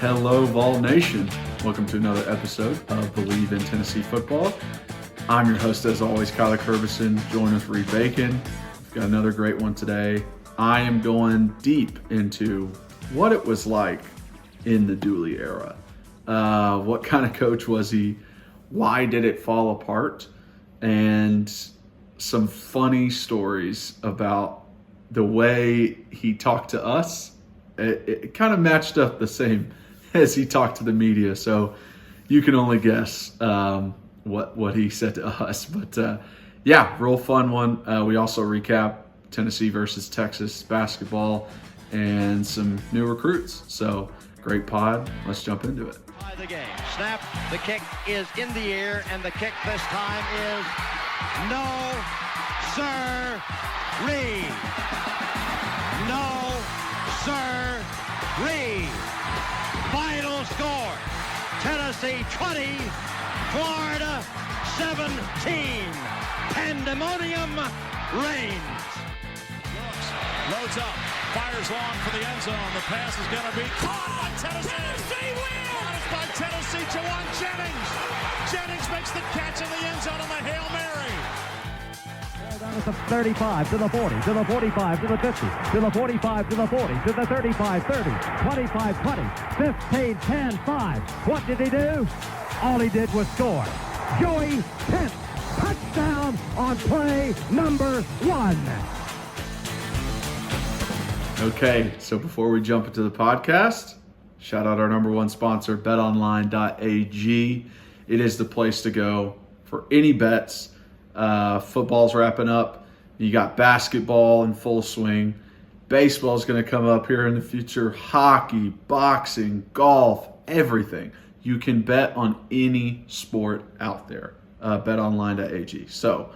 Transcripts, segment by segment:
Hello, Vol Nation. Welcome to another episode of Believe in Tennessee Football. I'm your host, as always, Kyler Curbison, joined with Reed Bacon. We've got another great one today. I am going deep into what it was like in the Dooley era. What kind of coach was he? Why did it fall apart? And some funny stories about the way he talked to us. It kind of matched up the same as he talked to the media. So you can only guess what he said to us. But yeah, real fun one. We also recap Tennessee versus Texas basketball and some new recruits. So great pod. Let's jump into it. The game. Snap. The kick is in the air, and the kick this time is no, sir-ree. No, sir-ree. Final score: Tennessee 20, Florida 17. Pandemonium reigns. Loads up, fires long for the end zone. The pass is going to be caught by Tennessee. Tennessee wins! Caught by Tennessee, Jawan Jennings. Jennings makes the catch in the end zone on the Hail Mary. Down at the 35, to the 40, to the 45, to the 50, to the 45, to the 40, to the 35, 30, 25, 20, 15, 10, 5. What did he do? All he did was score. Joey Pence, touchdown on play number 1. Okay, so before we jump into the podcast, shout out our number one sponsor, betonline.ag. It is the place to go for any bets. Football's wrapping up. You got basketball in full swing. Baseball's going to come up here in the future. Hockey, boxing, golf, everything. You can bet on any sport out there. Betonline.ag. So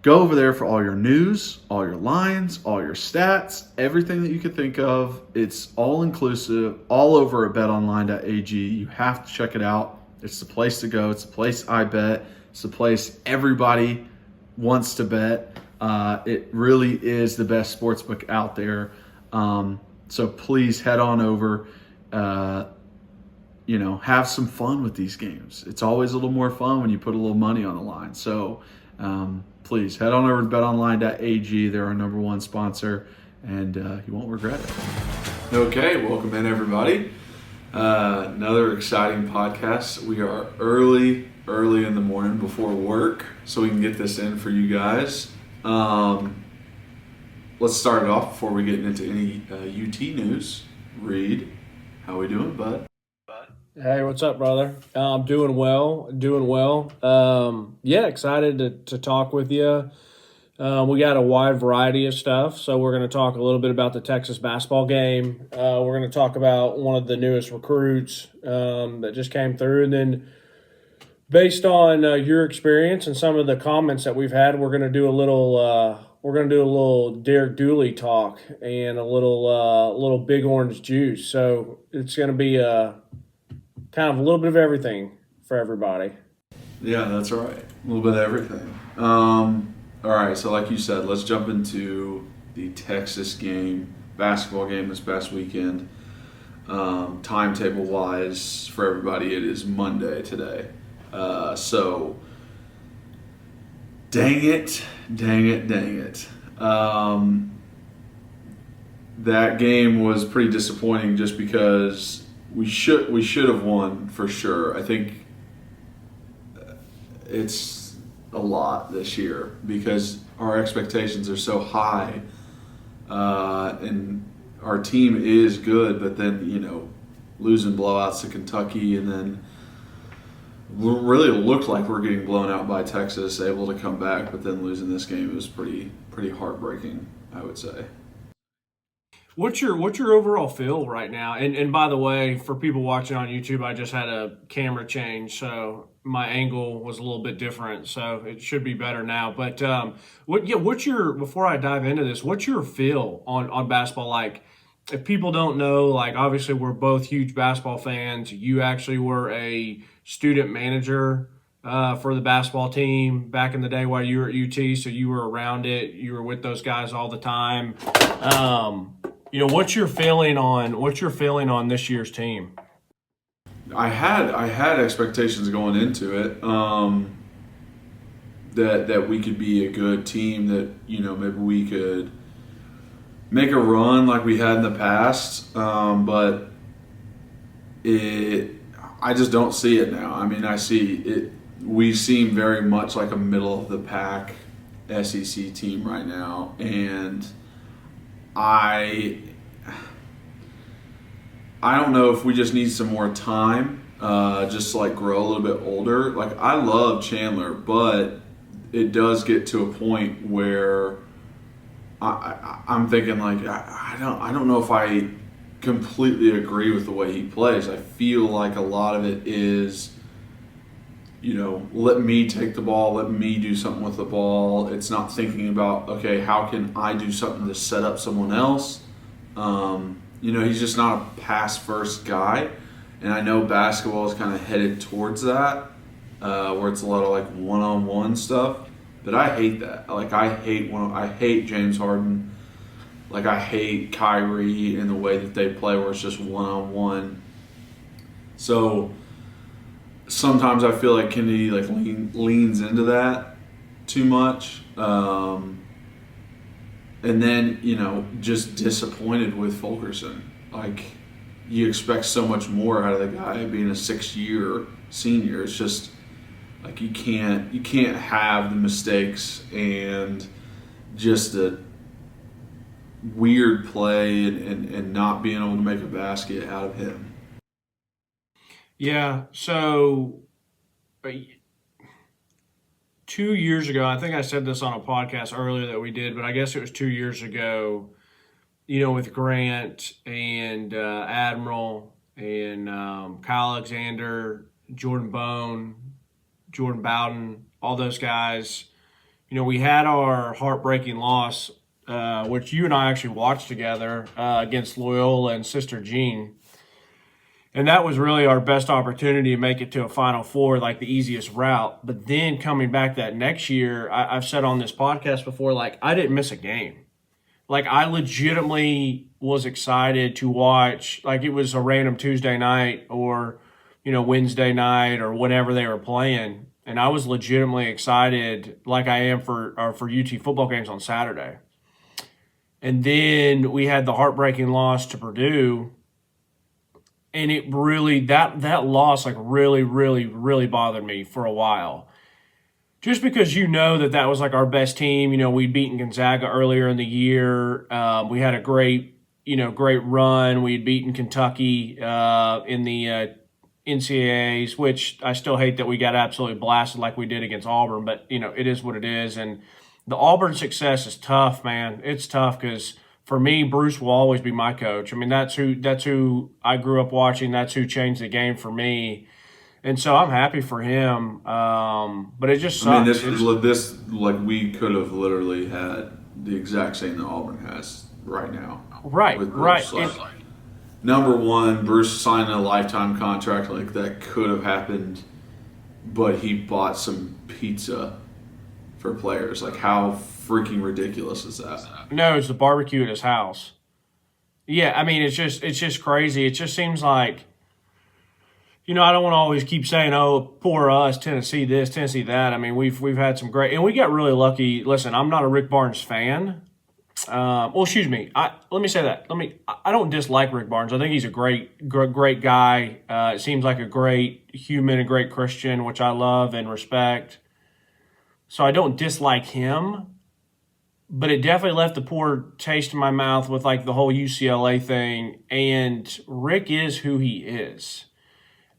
go over there for all your news, all your lines, all your stats, everything that you could think of. It's all inclusive, all over at betonline.ag. You have to check it out. It's the place to go. It's the place I bet. It's the place everybody wants to bet. It really is the best sportsbook out there. So please head on over. Have some fun with these games. It's always a little more fun when you put a little money on the line. So please head on over to betonline.ag. They're our number one sponsor, and you won't regret it. Okay, welcome in, everybody. Another exciting podcast. We are early in the morning before work, so we can get this in for you guys. Let's start it off before we get into any UT news. Reed, how we doing, bud? Hey, what's up, brother? I'm doing well. Excited to talk with you. We got a wide variety of stuff, so we're going to talk a little bit about the Texas basketball game. We're going to talk about one of the newest recruits that just came through, and then based on your experience and some of the comments that we've had, we're going to do a little Derek Dooley talk and a little Big Orange juice. So it's going to be kind of a little bit of everything for everybody. Yeah, that's right. A little bit of everything. All right, so like you said, let's jump into the Texas game, basketball game this past weekend. Timetable-wise, for everybody, it is Monday today. So, dang it. That game was pretty disappointing just because we should have won for sure. I think it's a lot this year because our expectations are so high, and our team is good, but then, losing blowouts to Kentucky and then really looked like we're getting blown out by Texas, able to come back, but then losing this game, it was pretty heartbreaking, I would say. What's your overall feel right now? And by the way, for people watching on YouTube, I just had a camera change, so my angle was a little bit different, so it should be better now. But before I dive into this, what's your feel on basketball like? If people don't know, like obviously we're both huge basketball fans. You actually were a student manager for the basketball team back in the day while you were at UT, so you were around it. You were with those guys all the time. What's your feeling on this year's team? I had expectations going into it, that we could be a good team, that maybe we could make a run like we had in the past, but I just don't see it now. I mean, I see it. We seem very much like a middle of the pack SEC team right now, and I don't know if we just need some more time, just to like grow a little bit older. Like, I love Chandler, but it does get to a point where I'm thinking like I don't know if I completely agree with the way he plays. I feel like a lot of it is, let me take the ball, let me do something with the ball. It's not thinking about, okay, how can I do something to set up someone else? He's just not a pass-first guy. And I know basketball is kind of headed towards that, where it's a lot of like one-on-one stuff. But I hate that. Like, I hate James Harden. Like, I hate Kyrie in the way that they play, where it's just one-on-one. So sometimes I feel like Kennedy leans into that too much. And then, just disappointed with Fulkerson. Like, you expect so much more out of the guy being a 6-year senior. It's just like you can't have the mistakes and just a weird play and not being able to make a basket out of him. Yeah, so 2 years ago, I think I said this on a podcast earlier that we did, but I guess it was 2 years ago, with Grant and Admiral and Kyle Alexander, Jordan Bone, Jordan Bowden, all those guys. We had our heartbreaking loss, which you and I actually watched together against Loyola and Sister Jean. And that was really our best opportunity to make it to a Final Four, like the easiest route. But then coming back that next year, I've said on this podcast before, like, I didn't miss a game. Like, I legitimately was excited to watch, like it was a random Tuesday night or, Wednesday night or whatever they were playing. And I was legitimately excited, like I am for UT football games on Saturday. And then we had the heartbreaking loss to Purdue. And it really, that loss, like, really, really, really bothered me for a while. Just because that was like our best team. We'd beaten Gonzaga earlier in the year. We had a great run. We'd beaten Kentucky in the NCAAs, which I still hate that we got absolutely blasted like we did against Auburn. But, it is what it is. And the Auburn success is tough, man. It's tough because for me, Bruce will always be my coach. I mean, that's who I grew up watching. That's who changed the game for me. And so I'm happy for him, but it just sucks. I mean, this we could have literally had the exact same that Auburn has right now. Right, right. Number one, Bruce signed a lifetime contract. Like, that could have happened, but he bought some pizza for players. Like, how freaking ridiculous is that? No, it's the barbecue at his house. Yeah, I mean, it's just crazy. It just seems like, I don't want to always keep saying, oh, poor us, Tennessee this, Tennessee that. I mean, we've had some great – and we got really lucky. Listen, I'm not a Rick Barnes fan. Excuse me. Let me say that. I don't dislike Rick Barnes. I think he's a great guy. It seems like a great human, a great Christian, which I love and respect. So I don't dislike him. But it definitely left a poor taste in my mouth with, like, the whole UCLA thing. And Rick is who he is.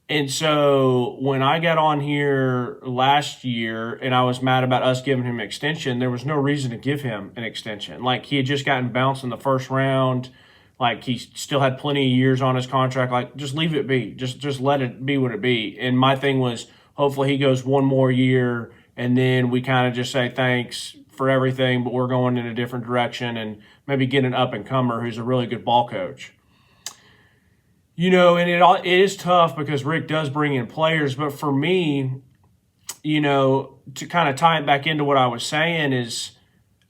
And so when I got on here last year and I was mad about us giving him an extension, there was no reason to give him an extension. Like, he had just gotten bounced in the first round. Like, he still had plenty of years on his contract. Like, just leave it be. Just let it be what it be. And my thing was, hopefully he goes one more year and then we kind of just say thanks for everything, but we're going in a different direction and maybe get an up-and-comer who's a really good ball coach. And it is tough because Rick does bring in players. But for me, to kind of tie it back into what I was saying is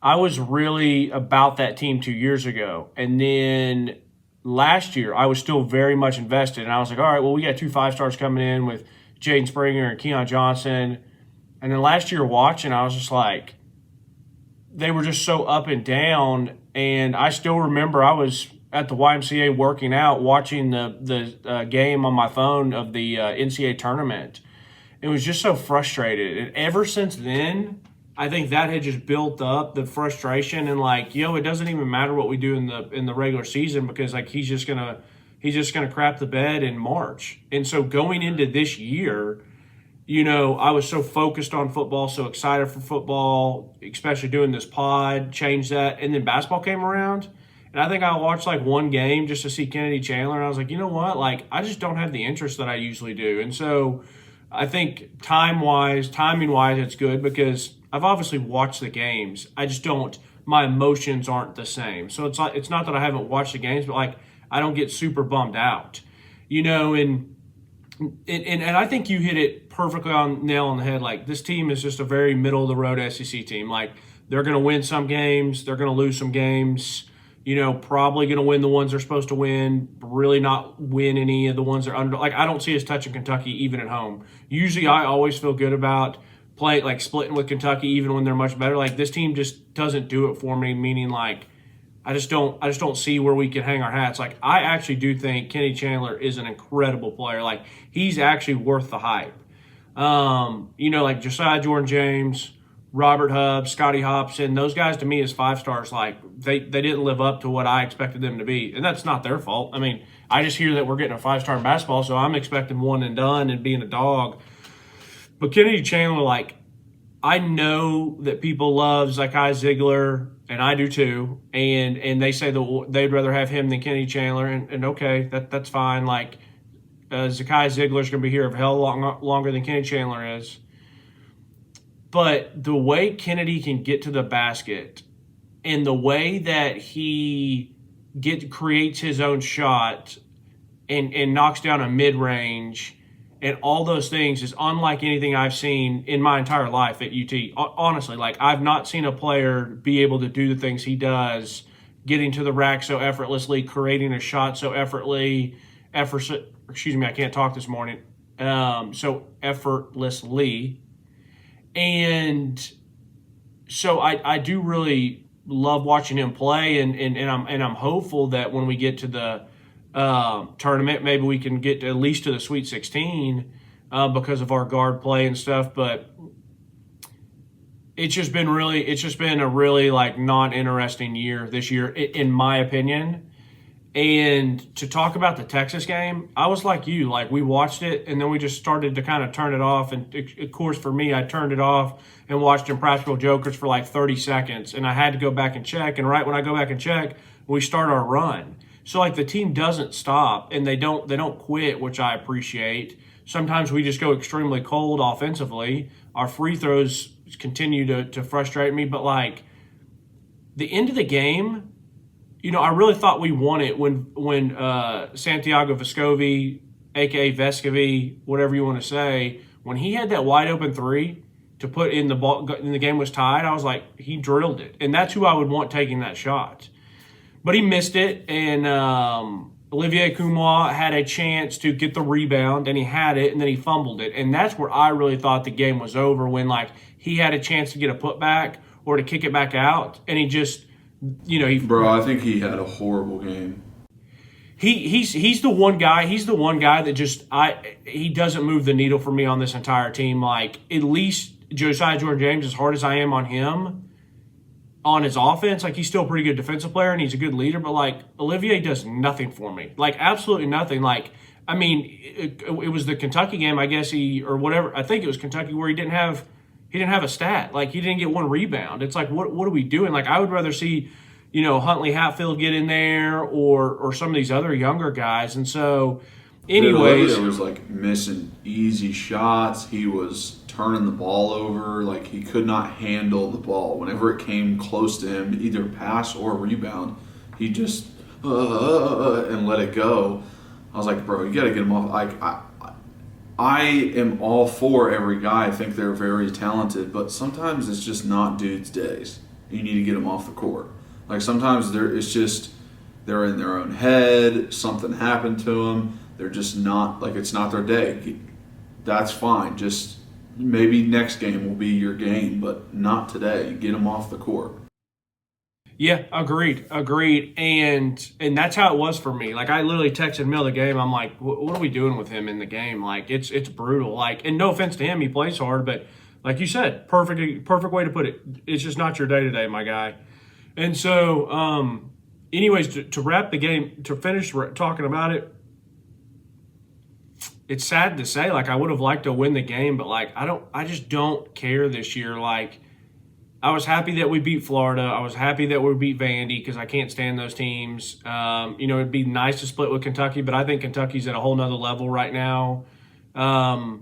I was really about that team 2 years ago. And then last year, I was still very much invested. And I was like, all right, well, we got 2 5-stars coming in with Jaden Springer and Keon Johnson. And then last year watching, I was just like, they were just so up and down. And I still remember I was at the YMCA working out, watching the game on my phone of the NCAA tournament. It was just so frustrated. And ever since then, I think that had just built up the frustration and like, it doesn't even matter what we do in the regular season because like he's just gonna crap the bed in March. And so going into this year, I was so focused on football, so excited for football, especially doing this pod, changed that. And then basketball came around. And I think I watched like one game just to see Kennedy Chandler. And I was like, you know what? Like, I just don't have the interest that I usually do. And so I think timing-wise, it's good because I've obviously watched the games. I just my emotions aren't the same. So it's not that I haven't watched the games, but like I don't get super bummed out, and I think you hit it perfectly nail on the head. Like this team is just a very middle of the road SEC team. Like they're going to win some games, they're going to lose some games. Probably going to win the ones they're supposed to win, really not win any of the ones they're under. Like, I don't see us touching Kentucky even at home. Usually I always feel good about splitting with Kentucky even when they're much better. Like, this team just doesn't do it for me, meaning, like, I just don't see where we can hang our hats. Like, I actually do think Kenny Chandler is an incredible player. Like, he's actually worth the hype. Like Josiah Jordan-James, Robert Hubb, Scotty Hobson, those guys to me as 5-stars, like they didn't live up to what I expected them to be. And that's not their fault. I mean, I just hear that we're getting a 5-star in basketball, so I'm expecting one and done and being a dog. But Kennedy Chandler, like, I know that people love Zakai Ziegler, and I do too. And they say that they'd rather have him than Kennedy Chandler. And okay, that's fine. Like, Zakai Ziegler's going to be here a hell longer than Kennedy Chandler is. But the way Kennedy can get to the basket and the way that he creates his own shot and knocks down a mid-range and all those things is unlike anything I've seen in my entire life at UT. Honestly, like I've not seen a player be able to do the things he does, getting to the rack so effortlessly, creating a shot so effortlessly. I can't talk this morning. So effortlessly. And so I do really love watching him play, and I'm hopeful that when we get to the tournament, maybe we can get at least to the Sweet 16 because of our guard play and stuff. But it's just been a really like non-interesting year this year, in my opinion. And to talk about the Texas game, I was like you, like we watched it and then we just started to kind of turn it off. And of course, for me, I turned it off and watched Impractical Jokers for like 30 seconds. And I had to go back and check. And right when I go back and check, we start our run. So like the team doesn't stop and they don't quit, which I appreciate. Sometimes we just go extremely cold offensively. Our free throws continue to frustrate me. But like the end of the game, I really thought we won it when Santiago Vescovi, a.k.a. Vescovi, whatever you want to say, when he had that wide open three to put in the ball and the game was tied, I was like, he drilled it. And that's who I would want taking that shot. But he missed it, and Olivier Kumois had a chance to get the rebound, and he had it, and then he fumbled it. And that's where I really thought the game was over, when like he had a chance to get a putback or to kick it back out, and he just – I think he had a horrible game. He's the one guy. He's the one guy that he doesn't move the needle for me on this entire team. Like at least Josiah Jordan-James, as hard as I am on him, on his offense, like he's still a pretty good defensive player and he's a good leader. But like Olivier does nothing for me. Like absolutely nothing. Like I mean, it was the Kentucky game, I guess or whatever. I think it was Kentucky where he didn't have a stat. Like, he didn't get one rebound. It's like, what are we doing? Like, I would rather see, Huntley Hatfield get in there or some of these other younger guys. And so, anyways. He was, like, missing easy shots. He was turning the ball over. Like, he could not handle the ball. Whenever it came close to him, either pass or rebound, he just and let it go. I was like, bro, you got to get him off. I am all for every guy. I think they're very talented, but sometimes it's just not dudes' days. you need to get them off the court. Like sometimes it's just they're in their own head, something happened to them, they're just not, like it's not their day. That's fine. Just maybe next game will be your game, but not today. Get them off the court. Yeah, agreed. And that's how it was for me. Like I literally texted in the middle of the game. I'm like, what are we doing with him in the game? Like it's brutal. Like, and no offense to him, he plays hard, but like you said, perfect way to put it. It's just not your day today, my guy. And so, anyways, to wrap the game, to finish talking about it, it's sad to say, like I would have liked to win the game, but like I just don't care this year. Like I was happy that we beat Florida. I was happy that we beat Vandy because I can't stand those teams. It'd be nice to split with Kentucky, but I think Kentucky's at a whole nother level right now. What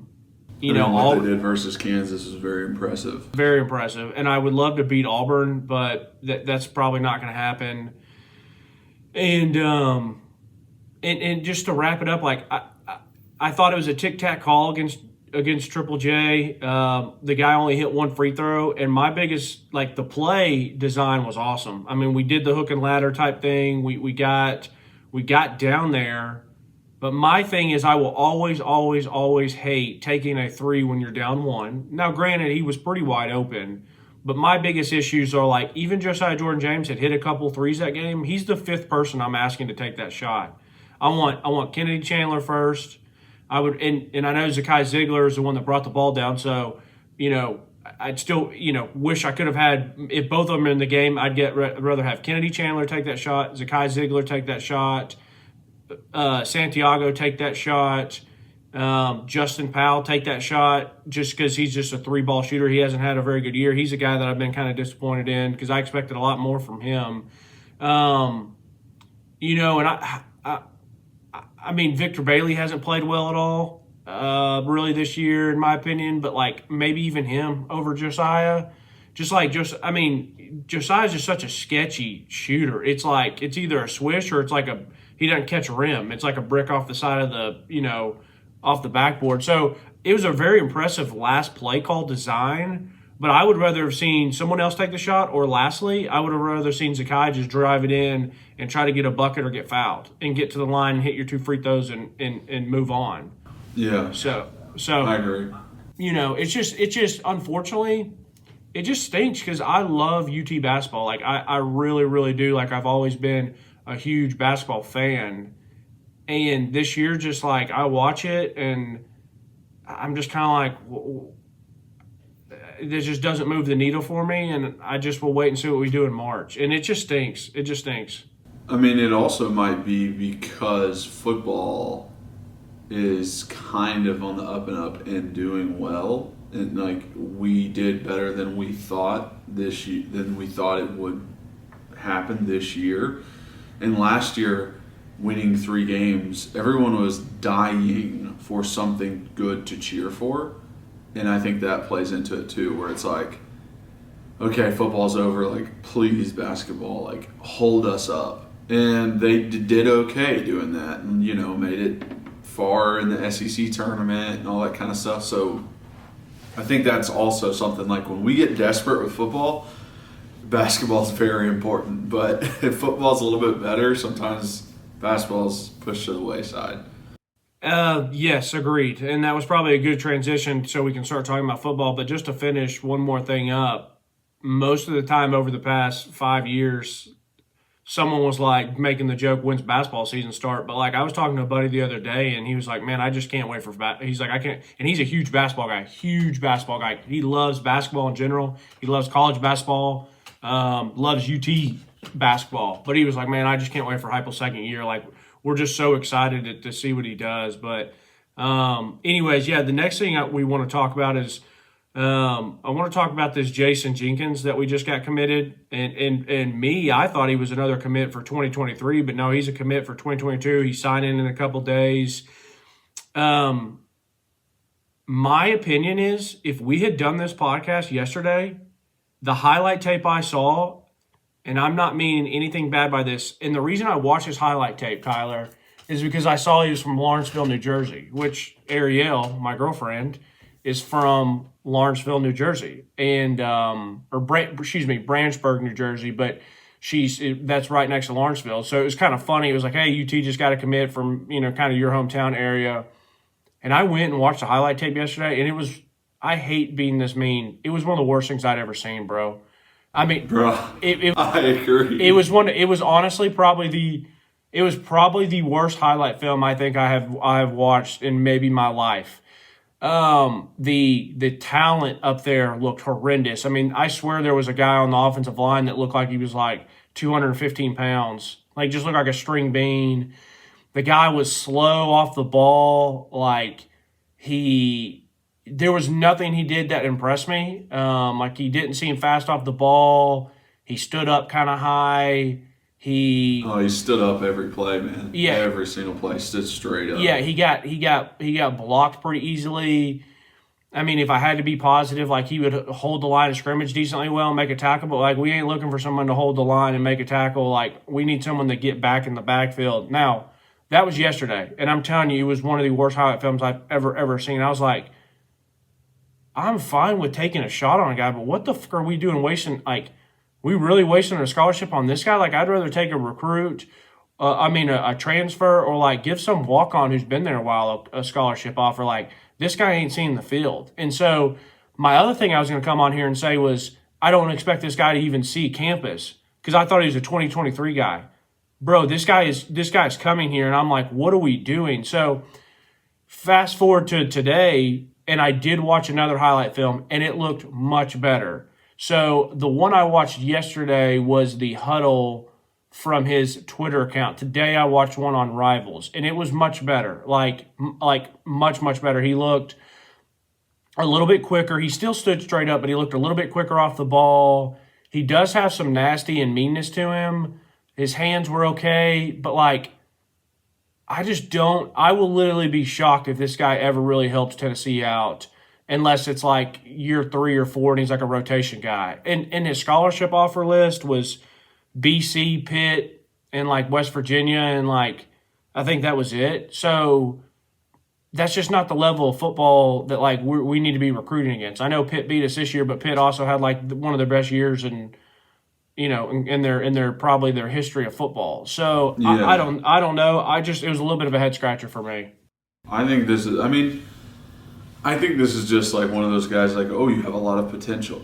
they did versus Kansas was very impressive. Very impressive. And I would love to beat Auburn, but that's probably not going to happen. And just to wrap it up, like I thought it was a tic-tac call against Triple J. The guy only hit one free throw, and my biggest, like, the play design was awesome. I mean, we did the hook and ladder type thing. We got down there. But my thing is I will always hate taking a three when you're down one. Now, granted, he was pretty wide open. But my biggest issues are, like, even Josiah Jordan-James had hit a couple threes that game. He's the fifth person I'm asking to take that shot. I want Kennedy Chandler first. I would, and I know Zakai Ziegler is the one that brought the ball down. So, I'd still, wish I could have had, if both of them are in the game, I'd rather have Kennedy Chandler take that shot, Zakai Ziegler take that shot, Santiago take that shot, Justin Powell take that shot, just because he's just a three-ball shooter. He hasn't had a very good year. He's a guy that I've been kind of disappointed in because I expected a lot more from him. And I mean, Victor Bailey hasn't played well at all, really this year, in my opinion. But like maybe even him over Josiah. Josiah's just such a sketchy shooter. It's like it's either a swish or it's like he doesn't catch a rim. It's like a brick off the side of the off the backboard. So it was a very impressive last play call design. But I would rather have seen someone else take the shot, or lastly, I would have rather seen Zakai just drive it in and try to get a bucket or get fouled and get to the line and hit your two free throws and move on. Yeah. So I agree. It's just unfortunately, it just stinks because I love UT basketball. Like I really, really do. Like I've always been a huge basketball fan, and this year, just like I watch it and I'm just kind of like. This just doesn't move the needle for me, and I just will wait and see what we do in March. And it just stinks. It just stinks. I mean, it also might be because football is kind of on the up and up and doing well, and like we did better than we thought it would happen this year. And last year, winning 3 games, everyone was dying for something good to cheer for. And I think that plays into it too, where it's like, okay, football's over. Like, please, basketball, like, hold us up. And they did okay doing that, and made it far in the SEC tournament and all that kind of stuff. So I think that's also something like when we get desperate with football, basketball's very important. But if football's a little bit better, sometimes basketball's pushed to the wayside. Yes, agreed. And that was probably a good transition so we can start talking about football. But just to finish one more thing up, most of the time over the past 5 years, someone was like making the joke, when's basketball season start? But like I was talking to a buddy the other day and he was like, man, I just can't wait for he's like, I can't. And he's a huge basketball guy. He loves basketball in general. He loves college basketball, loves UT basketball. But he was like, man, I just can't wait for Heupel's second year. Like, we're just so excited to see what he does. But anyways, yeah, the next thing we want to talk about is I want to talk about this Jason Jenkins that we just got committed. And I thought he was another commit for 2023, but no, he's a commit for 2022. He's signing in a couple days. My opinion is if we had done this podcast yesterday, the highlight tape I saw, and I'm not meaning anything bad by this. And the reason I watched this highlight tape, Tyler, is because I saw he was from Lawrenceville, New Jersey, which Ariel, my girlfriend, is from Lawrenceville, New Jersey, and Branchburg, New Jersey, but that's right next to Lawrenceville. So it was kind of funny. It was like, hey, UT just got to commit from, kind of your hometown area. And I went and watched the highlight tape yesterday, and I hate being this mean. It was one of the worst things I'd ever seen, bro. I mean, bro, I agree. It was honestly probably the worst highlight film I think I have watched in maybe my life. The talent up there looked horrendous. I mean, I swear there was a guy on the offensive line that looked like he was like 215 pounds, like just looked like a string bean. The guy was slow off the ball. Like there was nothing he did that impressed me. Like he didn't seem fast off the ball. He stood up kind of high. He stood up every play, man. Yeah, every single play stood straight up. Yeah, he got blocked pretty easily. I mean, if I had to be positive, like he would hold the line of scrimmage decently well and make a tackle, but like we ain't looking for someone to hold the line and make a tackle. Like we need someone to get back in the backfield. Now, that was yesterday, and I'm telling you, it was one of the worst highlight films I've ever seen. I was like, I'm fine with taking a shot on a guy, but what the fuck are we doing wasting, like, we really wasting a scholarship on this guy? Like, I'd rather take a recruit, a transfer, or, like, give some walk-on who's been there a while a scholarship offer. Like, this guy ain't seen the field. And so my other thing I was going to come on here and say was I don't expect this guy to even see campus because I thought he was a 2023 guy. Bro, this guy's coming here, and I'm like, what are we doing? So fast forward to today, and I did watch another highlight film, and it looked much better. So the one I watched yesterday was the huddle from his Twitter account. Today I watched one on Rivals, and it was much better, like much, much better. He looked a little bit quicker. He still stood straight up, but he looked a little bit quicker off the ball. He does have some nasty and meanness to him. His hands were okay, but like I will literally be shocked if this guy ever really helps Tennessee out. Unless it's like year 3 or 4 and he's like a rotation guy. And his scholarship offer list was BC, Pitt, and like West Virginia, and like I think that was it. So that's just not the level of football that like we need to be recruiting against. I know Pitt beat us this year, but Pitt also had like one of their best years in their probably their history of football. So yeah. I don't know. It was a little bit of a head scratcher for me. I think this is just like one of those guys like, oh, you have a lot of potential.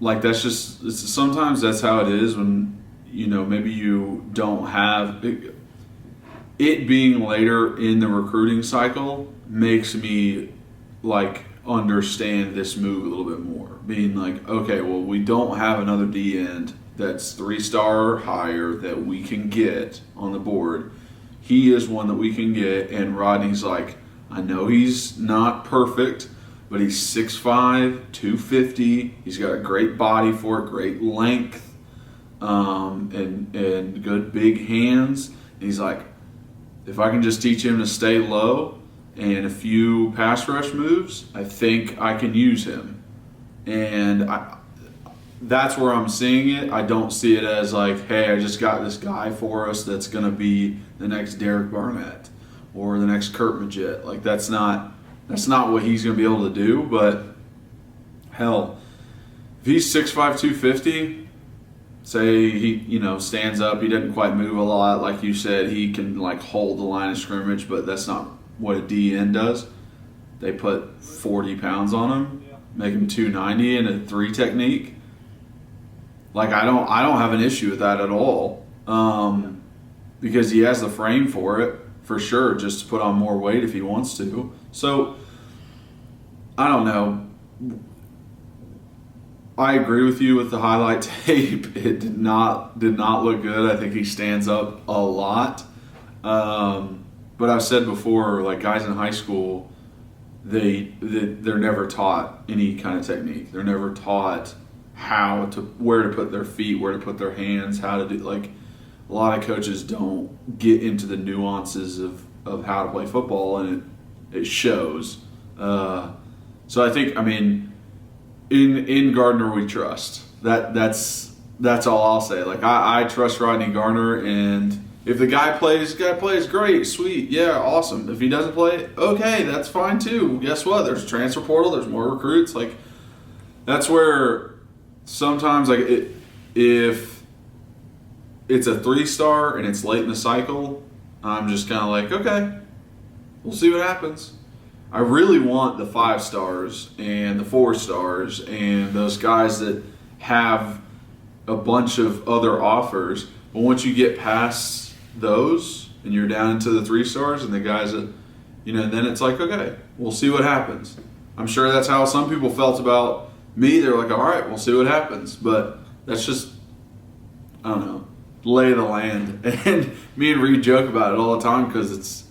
Like sometimes that's how it is when, maybe you don't have it being later in the recruiting cycle makes me like understand this move a little bit more. Being like, okay, well, we don't have another D end that's 3-star or higher that we can get on the board. He is one that we can get, and Rodney's like, I know he's not perfect, but he's 6'5", 250. He's got a great body for it, great length, and good big hands. And he's like, if I can just teach him to stay low and a few pass rush moves, I think I can use him. And that's where I'm seeing it. I don't see it as like, hey, I just got this guy for us that's going to be the next Derek Barnett or the next Kurt Magette. Like that's not what he's going to be able to do. But hell, if he's 6'5", 250, say he stands up, he doesn't quite move a lot. Like you said, he can like hold the line of scrimmage, but that's not what a DN does. They put 40 pounds on him, make him 290 in a 3 technique. Like I don't have an issue with that at all, because he has the frame for it. For sure, just to put on more weight if he wants to. So, I don't know. I agree with you with the highlight tape. It did not look good. I think he stands up a lot. But I've said before, like guys in high school, they're never taught any kind of technique. They're never taught where to put their feet, where to put their hands, how to do like. A lot of coaches don't get into the nuances of how to play football, and it shows. So I think, in Gardner we trust. That's all I'll say. Like I trust Rodney Gardner, and If the guy plays, great, sweet, yeah, awesome. If he doesn't play, okay, that's fine too. Guess what? There's a transfer portal. There's more recruits. Like, that's where sometimes, like, if it's a 3-star and it's late in the cycle, I'm just kind of like, okay, we'll see what happens. I really want the 5 stars and the 4 stars and those guys that have a bunch of other offers. But once you get past those and you're down into the 3 stars and the guys that, then it's like, okay, we'll see what happens. I'm sure that's how some people felt about me. They're like, all right, we'll see what happens. But that's just, I don't know, lay of the land. And me and Reed joke about it all the time because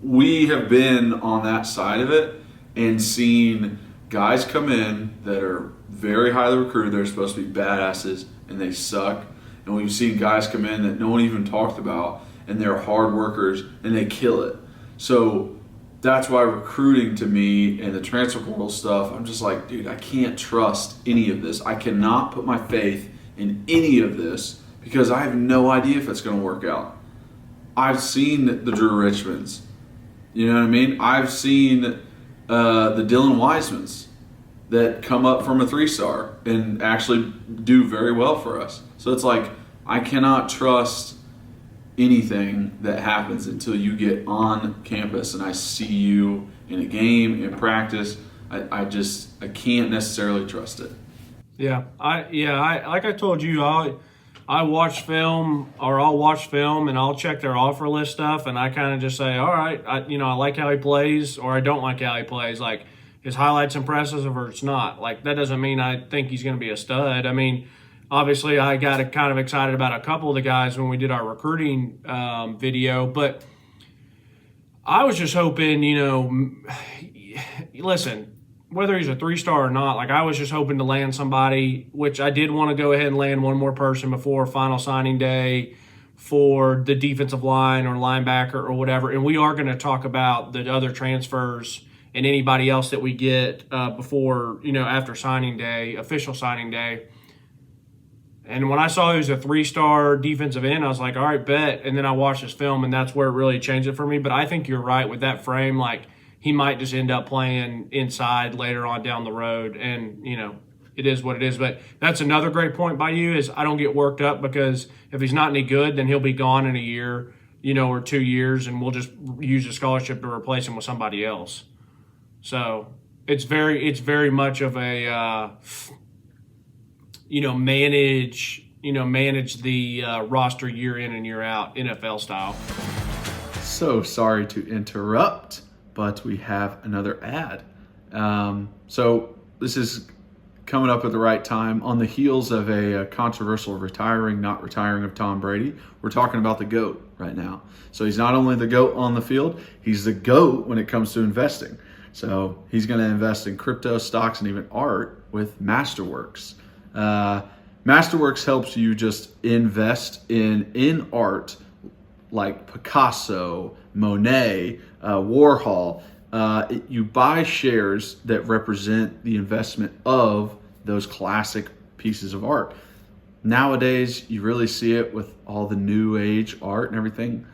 we have been on that side of it and seen guys come in that are very highly recruited. They're supposed to be badasses and they suck. And we've seen guys come in that no one even talked about and they're hard workers and they kill it. So that's why recruiting to me and the transfer portal stuff, I'm just like, dude, I can't trust any of this. I cannot put my faith in any of this because I have no idea if it's going to work out. I've seen the Drew Richmonds. You know what I mean? I've seen the Dylan Wisemans that come up from a 3-star and actually do very well for us. So it's like, I cannot trust anything that happens until you get on campus and I see you in a game, in practice. I can't necessarily trust it. Yeah, I like I told you, I watch film, or I'll watch film and I'll check their offer list stuff, and I kind of just say, all right, I like how he plays, or I don't like how he plays. Like, his highlights impressive or it's not. Like, that doesn't mean I think he's going to be a stud. I mean, obviously I got kind of excited about a couple of the guys when we did our recruiting video, but I was just hoping, listen, whether he's a 3-star or not, like, I was just hoping to land somebody, which I did want to go ahead and land one more person before final signing day for the defensive line or linebacker or whatever. And we are going to talk about the other transfers and anybody else that we get before, after signing day, official signing day. And when I saw he was a 3-star defensive end, I was like, all right, bet. And then I watched his film, and that's where it really changed it for me. But I think you're right with that frame. Like, he might just end up playing inside later on down the road. And, it is what it is. But that's another great point by you, is I don't get worked up, because if he's not any good, then he'll be gone in a year, or 2 years, and we'll just use a scholarship to replace him with somebody else. So it's very much of a, manage the roster year in and year out, NFL style. So sorry to interrupt, but we have another ad. So this is coming up at the right time. On the heels of a controversial not retiring of Tom Brady, we're talking about the GOAT right now. So he's not only the GOAT on the field, he's the GOAT when it comes to investing. So he's going to invest in crypto, stocks, and even art with Masterworks. Masterworks helps you just invest in art like Picasso, Monet, Warhol. You buy shares that represent the investment of those classic pieces of art. Nowadays, you really see it with all the new age art and everything.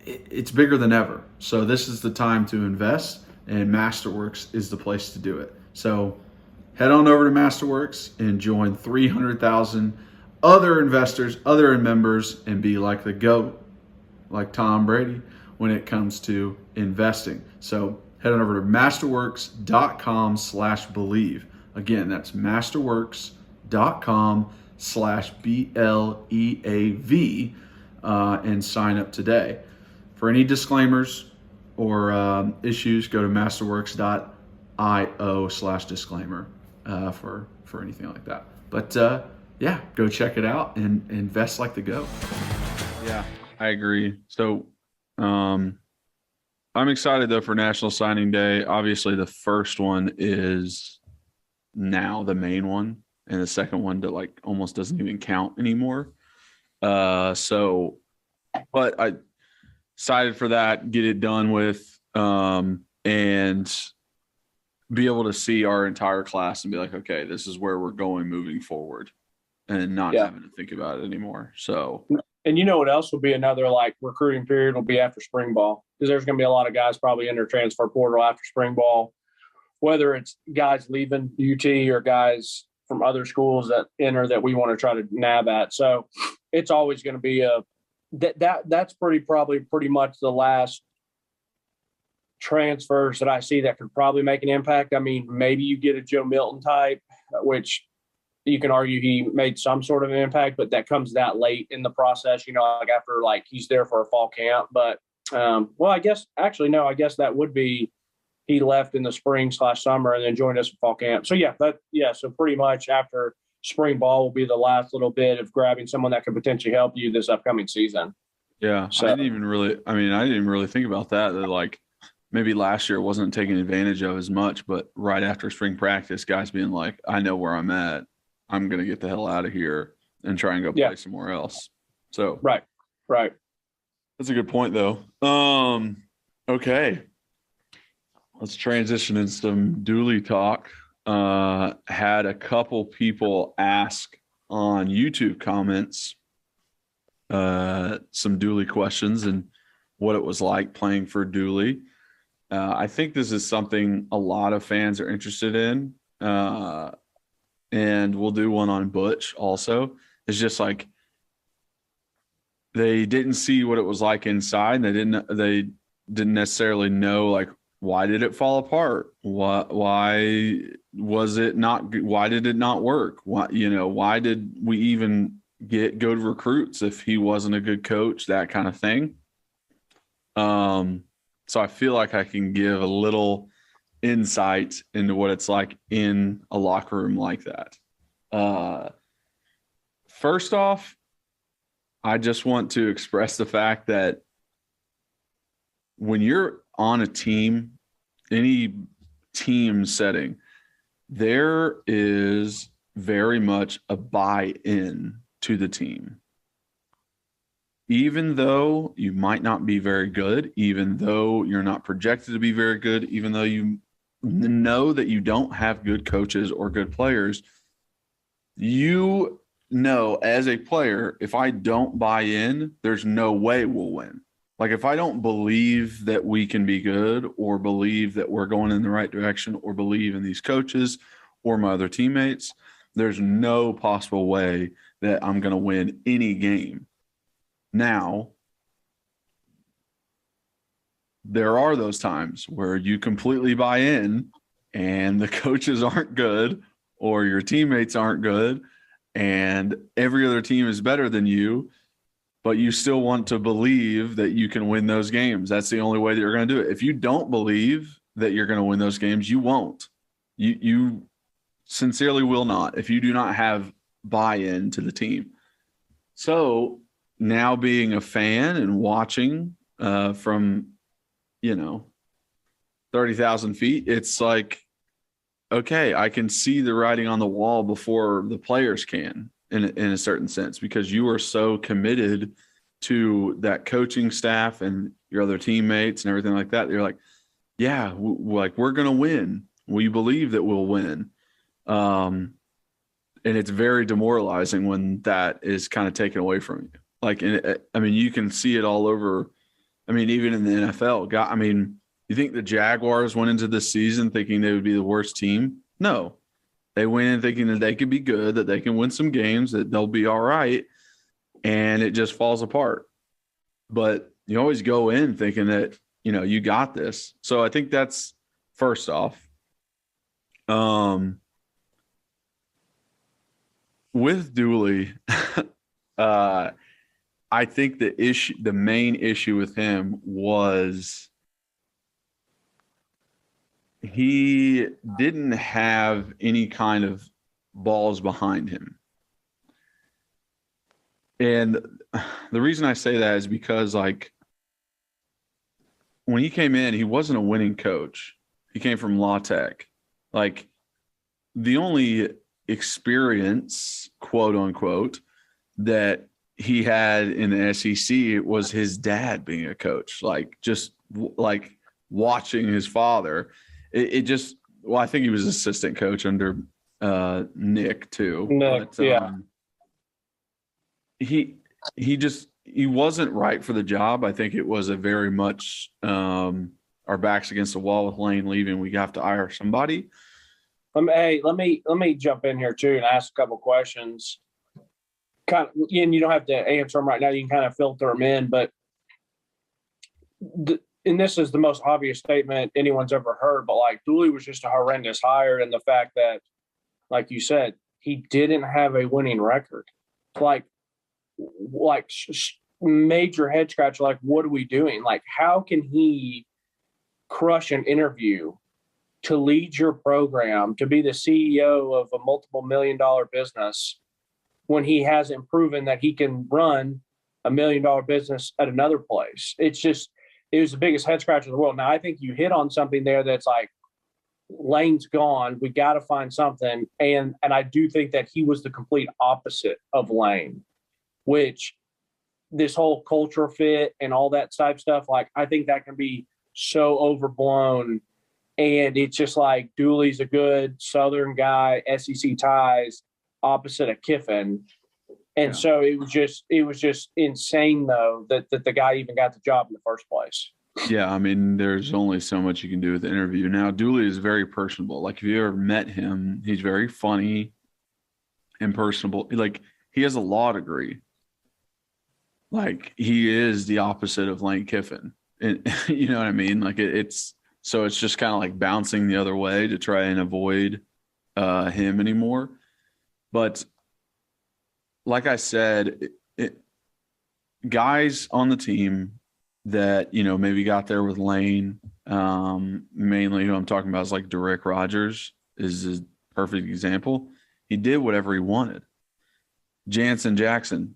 It's bigger than ever. So this is the time to invest, and Masterworks is the place to do it. So head on over to Masterworks and join 300,000 other investors, other members, and be like the GOAT, like Tom Brady, when it comes to investing. So head on over to masterworks.com/believe. Again, that's masterworks.com/BLEAV and sign up today. For any disclaimers or issues, go to masterworks.io/disclaimer for anything like that. But go check it out and invest like the GOAT. Yeah, I agree. So I'm excited though for National Signing Day. Obviously the first one is now the main one, and the second one that like almost doesn't even count anymore. But I excited for that, get it done with, and be able to see our entire class and be like, okay, this is where we're going moving forward, and not having to think about it anymore. So And you know what else will be another like recruiting period will be after spring ball, because there's going to be a lot of guys probably in their transfer portal after spring ball, whether it's guys leaving UT or guys from other schools that enter that we want to try to nab at. So it's always going to be that's pretty much the last transfers that I see that could probably make an impact. I mean, maybe you get a Joe Milton type, which you can argue he made some sort of an impact, but that comes that late in the process, like after like he's there for a fall camp. But I guess that would be he left in the spring/summer and then joined us in fall camp. So so pretty much after spring ball will be the last little bit of grabbing someone that could potentially help you this upcoming season. Yeah. So, I didn't even really think about that like maybe last year it wasn't taken advantage of as much, but right after spring practice, guys being like, I know where I'm at. I'm going to get the hell out of here and try and go play somewhere else. So right. That's a good point though. Okay. Let's transition into some Dooley talk. Had a couple people ask on YouTube comments some Dooley questions and what it was like playing for Dooley. I think this is something a lot of fans are interested in. And we'll do one on Butch also. It's just like they didn't see what it was like inside. And they didn't necessarily know like, why did it fall apart? Why was it not? Why did it not work? Why did we even get good recruits if he wasn't a good coach? That kind of thing. So I feel like I can give a little insight into what it's like in a locker room like that. First off, I just want to express the fact that when you're on a team, any team setting, there is very much a buy-in to the team. Even though you might not be very good, even though you're not projected to be very good, even though you know that you don't have good coaches or good players, you know as a player, if I don't buy in, there's no way we'll win. Like if I don't believe that we can be good or believe that we're going in the right direction or believe in these coaches or my other teammates, there's no possible way that I'm going to win any game. Now, there are those times where you completely buy in and the coaches aren't good or your teammates aren't good and every other team is better than you, but you still want to believe that you can win those games. That's the only way that you're going to do it. If you don't believe that you're going to win those games, you won't. You sincerely will not if you do not have buy-in to the team. So now being a fan and watching from, 30,000 feet, it's like, okay, I can see the writing on the wall before the players can in a certain sense, because you are so committed to that coaching staff and your other teammates and everything like that. You're like, yeah, we're going to win. We believe that we'll win. And it's very demoralizing when that is kind of taken away from you. Like, you can see it all over. Even in the NFL, you think the Jaguars went into this season thinking they would be the worst team? No, they went in thinking that they could be good, that they can win some games, that they'll be all right. And it just falls apart. But you always go in thinking that, you got this. So I think that's first off. With Dooley, I think the main issue with him was he didn't have any kind of balls behind him. And the reason I say that is because, when he came in, he wasn't a winning coach. He came from La Tech. The only experience, quote unquote, that he had in the SEC was his dad being a coach, watching his father. I think he was assistant coach under Nick too. Nick, but, yeah. He he wasn't right for the job. I think it was a very much our backs against the wall with Lane leaving. We have to hire somebody. Let me jump in here too and ask a couple questions. Kind of, and you don't have to answer them right now. You can kind of filter them in, but and this is the most obvious statement anyone's ever heard. But like Dooley was just a horrendous hire, and the fact that, like you said, he didn't have a winning record, like major head scratch. Like, what are we doing? Like, how can he crush an interview to lead your program, to be the CEO of a multiple $1 million business when he hasn't proven that he can run a $1 million business at another place? It was the biggest head scratch in the world. Now, I think you hit on something there that's like, Lane's gone. We got to find something. And I do think that he was the complete opposite of Lane, which this whole culture fit and all that type stuff, like, I think that can be so overblown. And it's just like Dooley's a good Southern guy, SEC ties, opposite of Kiffin. And so it was just insane, though, that the guy even got the job in the first place. Yeah, I mean, there's only so much you can do with the interview. Now, Dooley is very personable. Like, if you ever met him, he's very funny and personable. Like, he has a law degree. Like, he is the opposite of Lane Kiffin. And, you know what I mean? Like, it's just kind of like bouncing the other way to try and avoid him anymore. But like I said, guys on the team that, you know, maybe got there with Lane, mainly who I'm talking about is like Derek Rogers is a perfect example. He did whatever he wanted. Jansen Jackson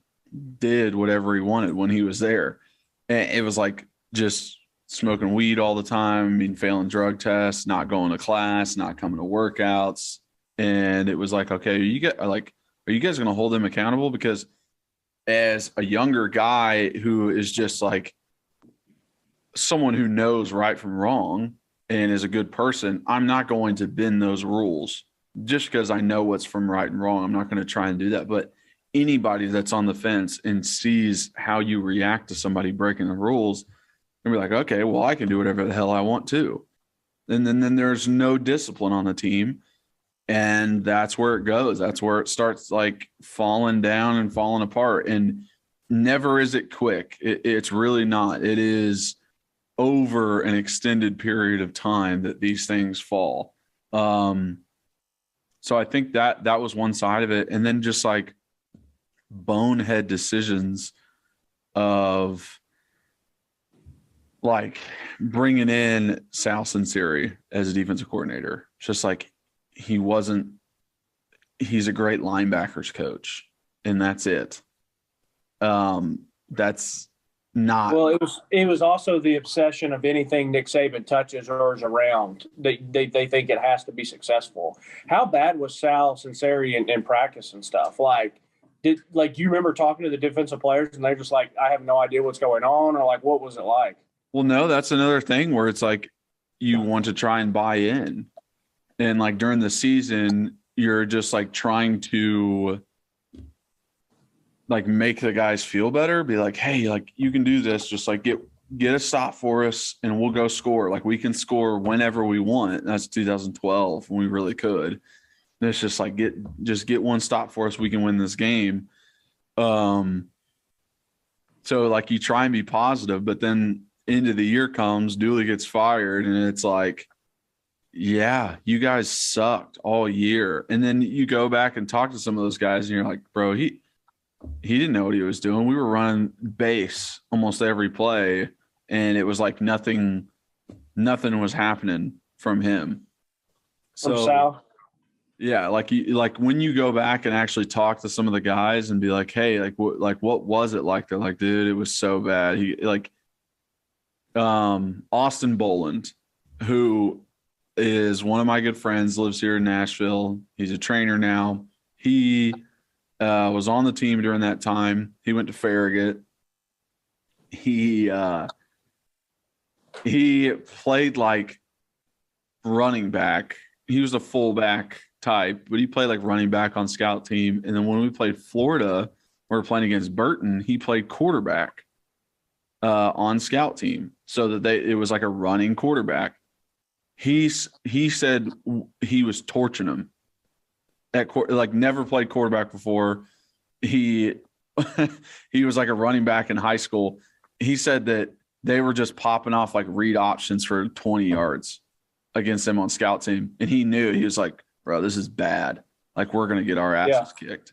did whatever he wanted when he was there. And it was like just smoking weed all the time. I mean, failing drug tests, not going to class, not coming to workouts. And it was like, okay, are you guys going to hold him accountable? Because as a younger guy who is just like someone who knows right from wrong and is a good person, I'm not going to bend those rules just because I know what's from right and wrong. I'm not going to try and do that. But anybody that's on the fence and sees how you react to somebody breaking the rules and be like, okay, well, I can do whatever the hell I want to. And then there's no discipline on the team. And that's where it goes. That's where it starts like falling down and falling apart. And never is it quick. It's really not. It is over an extended period of time that these things fall. So I think that was one side of it. And then just like bonehead decisions of like bringing in Sal Sinceri as a defensive coordinator. Just like he's a great linebackers coach, and that's it. That's not well. It was also the obsession of anything Nick Saban touches or is around. They think it has to be successful. How bad was Sal Sinceri in practice and stuff? Like, you remember talking to the defensive players and they're just like, I have no idea what's going on, or like, what was it like? Well, no, that's another thing where it's like you want to try and buy in. And like during the season, you're just like trying to like make the guys feel better, be like, hey, like you can do this. Just like get a stop for us and we'll go score. Like we can score whenever we want. That's 2012 when we really could. And it's just like get one stop for us. We can win this game. So like you try and be positive, but then end of the year comes, Dooley gets fired, and it's like, yeah, you guys sucked all year. And then you go back and talk to some of those guys and you're like, bro, he didn't know what he was doing. We were running base almost every play, and it was like nothing was happening from him. So from Sal? Yeah, like when you go back and actually talk to some of the guys and be like, hey, what was it like? They're like, dude, it was so bad. He like Austin Boland, who is one of my good friends, lives here in Nashville. He's a trainer now. He was on the team during that time. He went to Farragut. He played like running back. He was a fullback type, but he played like running back on scout team. And then when we played Florida, we were playing against Burton, he played quarterback on scout team, so that it was like a running quarterback. He said he was torching him like never played quarterback before. He was like a running back in high school. He said that they were just popping off like read options for 20 yards against him on scout team. And he knew, he was like, bro, this is bad. Like, we're going to get our asses kicked.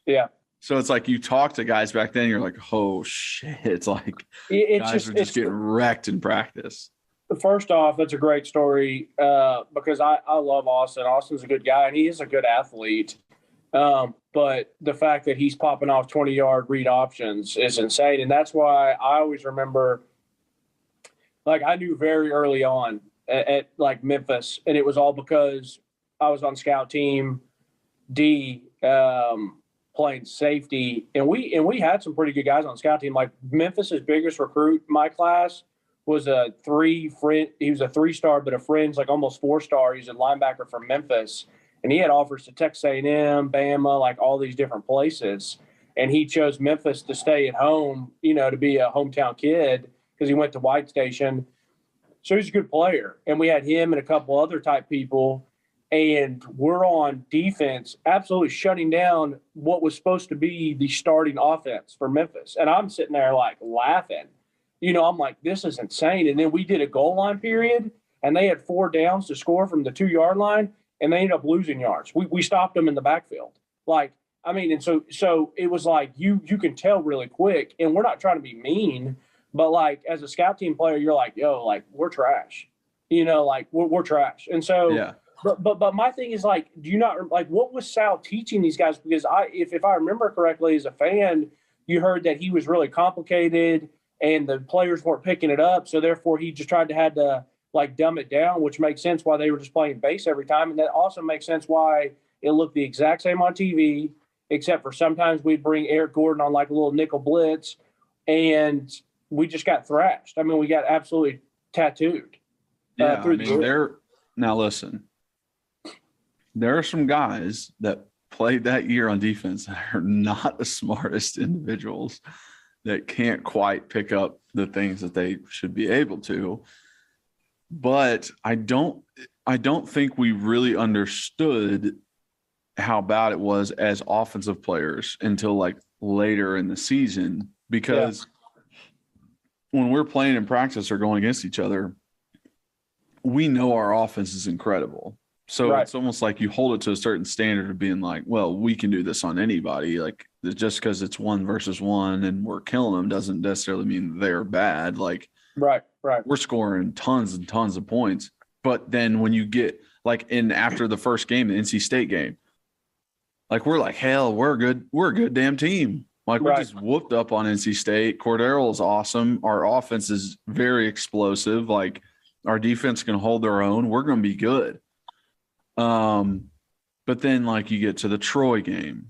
Yeah. So it's like you talk to guys back then, you're like, oh shit. It's like guys are just getting wrecked in practice. First off, that's a great story because I love Austin. Austin's a good guy, and he is a good athlete. But the fact that he's popping off 20-yard read options is insane. And that's why I always remember, like, I knew very early on at like Memphis, and it was all because I was on scout team D playing safety, and we had some pretty good guys on scout team. Like, Memphis's biggest recruit in my class was he was a 3-star, but a fringe, like almost 4-star. He's a linebacker from Memphis, and he had offers to Texas A&M, Bama, like all these different places. And he chose Memphis to stay at home, to be a hometown kid because he went to White Station. So he's a good player. And we had him and a couple other type people, and we're on defense, absolutely shutting down what was supposed to be the starting offense for Memphis. And I'm sitting there like laughing. I'm like, this is insane. And then we did a goal line period, and they had 4 downs to score from the 2-yard line, and they ended up losing yards. We stopped them in the backfield. And so it was like you can tell really quick, and we're not trying to be mean, but like as a scout team player, you're like, yo, like we're trash. We're trash. And so yeah. But my thing is like, do you not like what was Sal teaching these guys? Because if I remember correctly as a fan, you heard that he was really complicated and the players weren't picking it up. So therefore he just had to like dumb it down, which makes sense why they were just playing base every time. And that also makes sense why it looked the exact same on TV, except for sometimes we'd bring Eric Gordon on like a little nickel blitz, and we just got thrashed. I mean, we got absolutely tattooed. Yeah, now listen, there are some guys that played that year on defense that are not the smartest individuals that can't quite pick up the things that they should be able to. But I don't think we really understood how bad it was as offensive players until like later in the season, because when we're playing in practice or going against each other, we know our offense is incredible. So It's almost like you hold it to a certain standard of being like, well, we can do this on anybody. Like, just because it's 1 versus 1 and we're killing them doesn't necessarily mean they're bad. Like, right. We're scoring tons and tons of points. But then when you get like after the first game, the NC State game, like we're like, hell, we're good. We're a good damn team. Like we just whooped up on NC State. Cordero is awesome. Our offense is very explosive. Like our defense can hold their own. We're going to be good. But then like you get to the Troy game,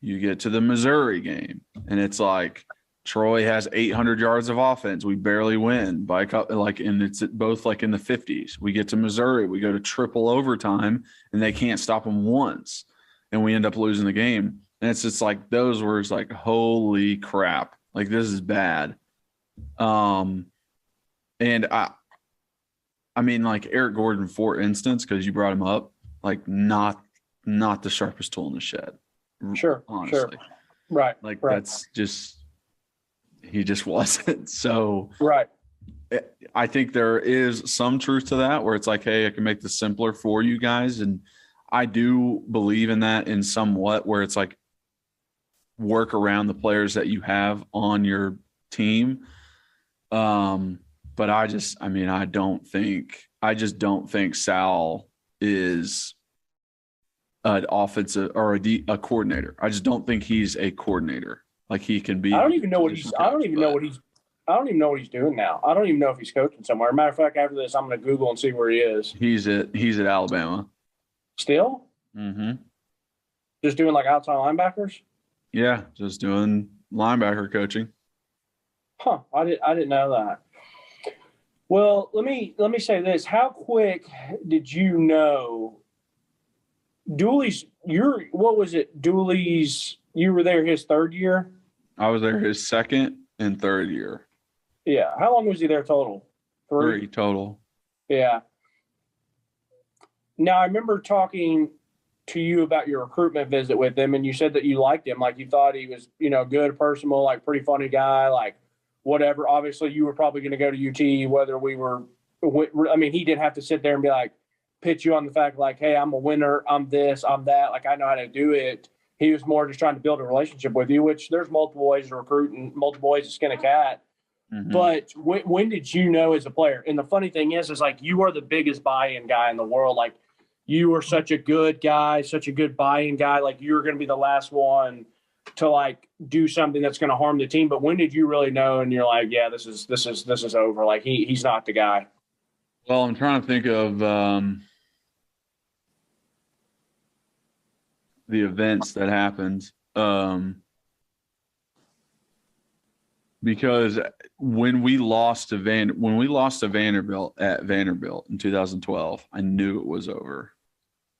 you get to the Missouri game, and it's like Troy has 800 yards of offense. We barely win by and it's both like in the 50s. We get to Missouri, we go to triple overtime, and they can't stop them once, and we end up losing the game. And it's just like those were like, holy crap, like this is bad. And I mean, like Eric Gordon, for instance, because you brought him up, like not the sharpest tool in the shed. Sure, honestly. Sure. Right. Like right. That's just he just wasn't. So right. I think there is some truth to that, where it's like, hey, I can make this simpler for you guys, and I do believe in that in somewhat, where it's like work around the players that you have on your team. But I just don't think Sal is an offensive or a coordinator. I just don't think he's a coordinator. Like he can be. I don't even know what he's doing now. I don't even know if he's coaching somewhere. Matter of fact, after this, I'm going to Google and see where he is. He's at Alabama. Still? Mm-hmm. Just doing like outside linebackers? Yeah, just doing linebacker coaching. Huh. I didn't know that. Well, let me say this. How quick did you know Dooley's You were there his third year? I was there his second and third year. Yeah. How long was he there total? Three total. Yeah. Now, I remember talking to you about your recruitment visit with him, and you said that you liked him. Like, you thought he was, good, personable, like, pretty funny guy, like, whatever. Obviously, you were probably going to go to UT, whether we were – I mean, he didn't have to sit there and be like, pitch you on the fact, like, hey, I'm a winner, I'm this, I'm that. Like, I know how to do it. He was more just trying to build a relationship with you, which there's multiple ways to recruit and multiple ways to skin a cat. Mm-hmm. But when did you know as a player? And the funny thing is like, you are the biggest buy-in guy in the world. Like, you are such a good guy, such a good buy-in guy. Like, you're going to be the last one to like do something that's going to harm the team. But when did you really know? And you're like, yeah, this is over. Like, he's not the guy. Well, I'm trying to think of the events that happened. Because when we lost to Vanderbilt at Vanderbilt in 2012, I knew it was over.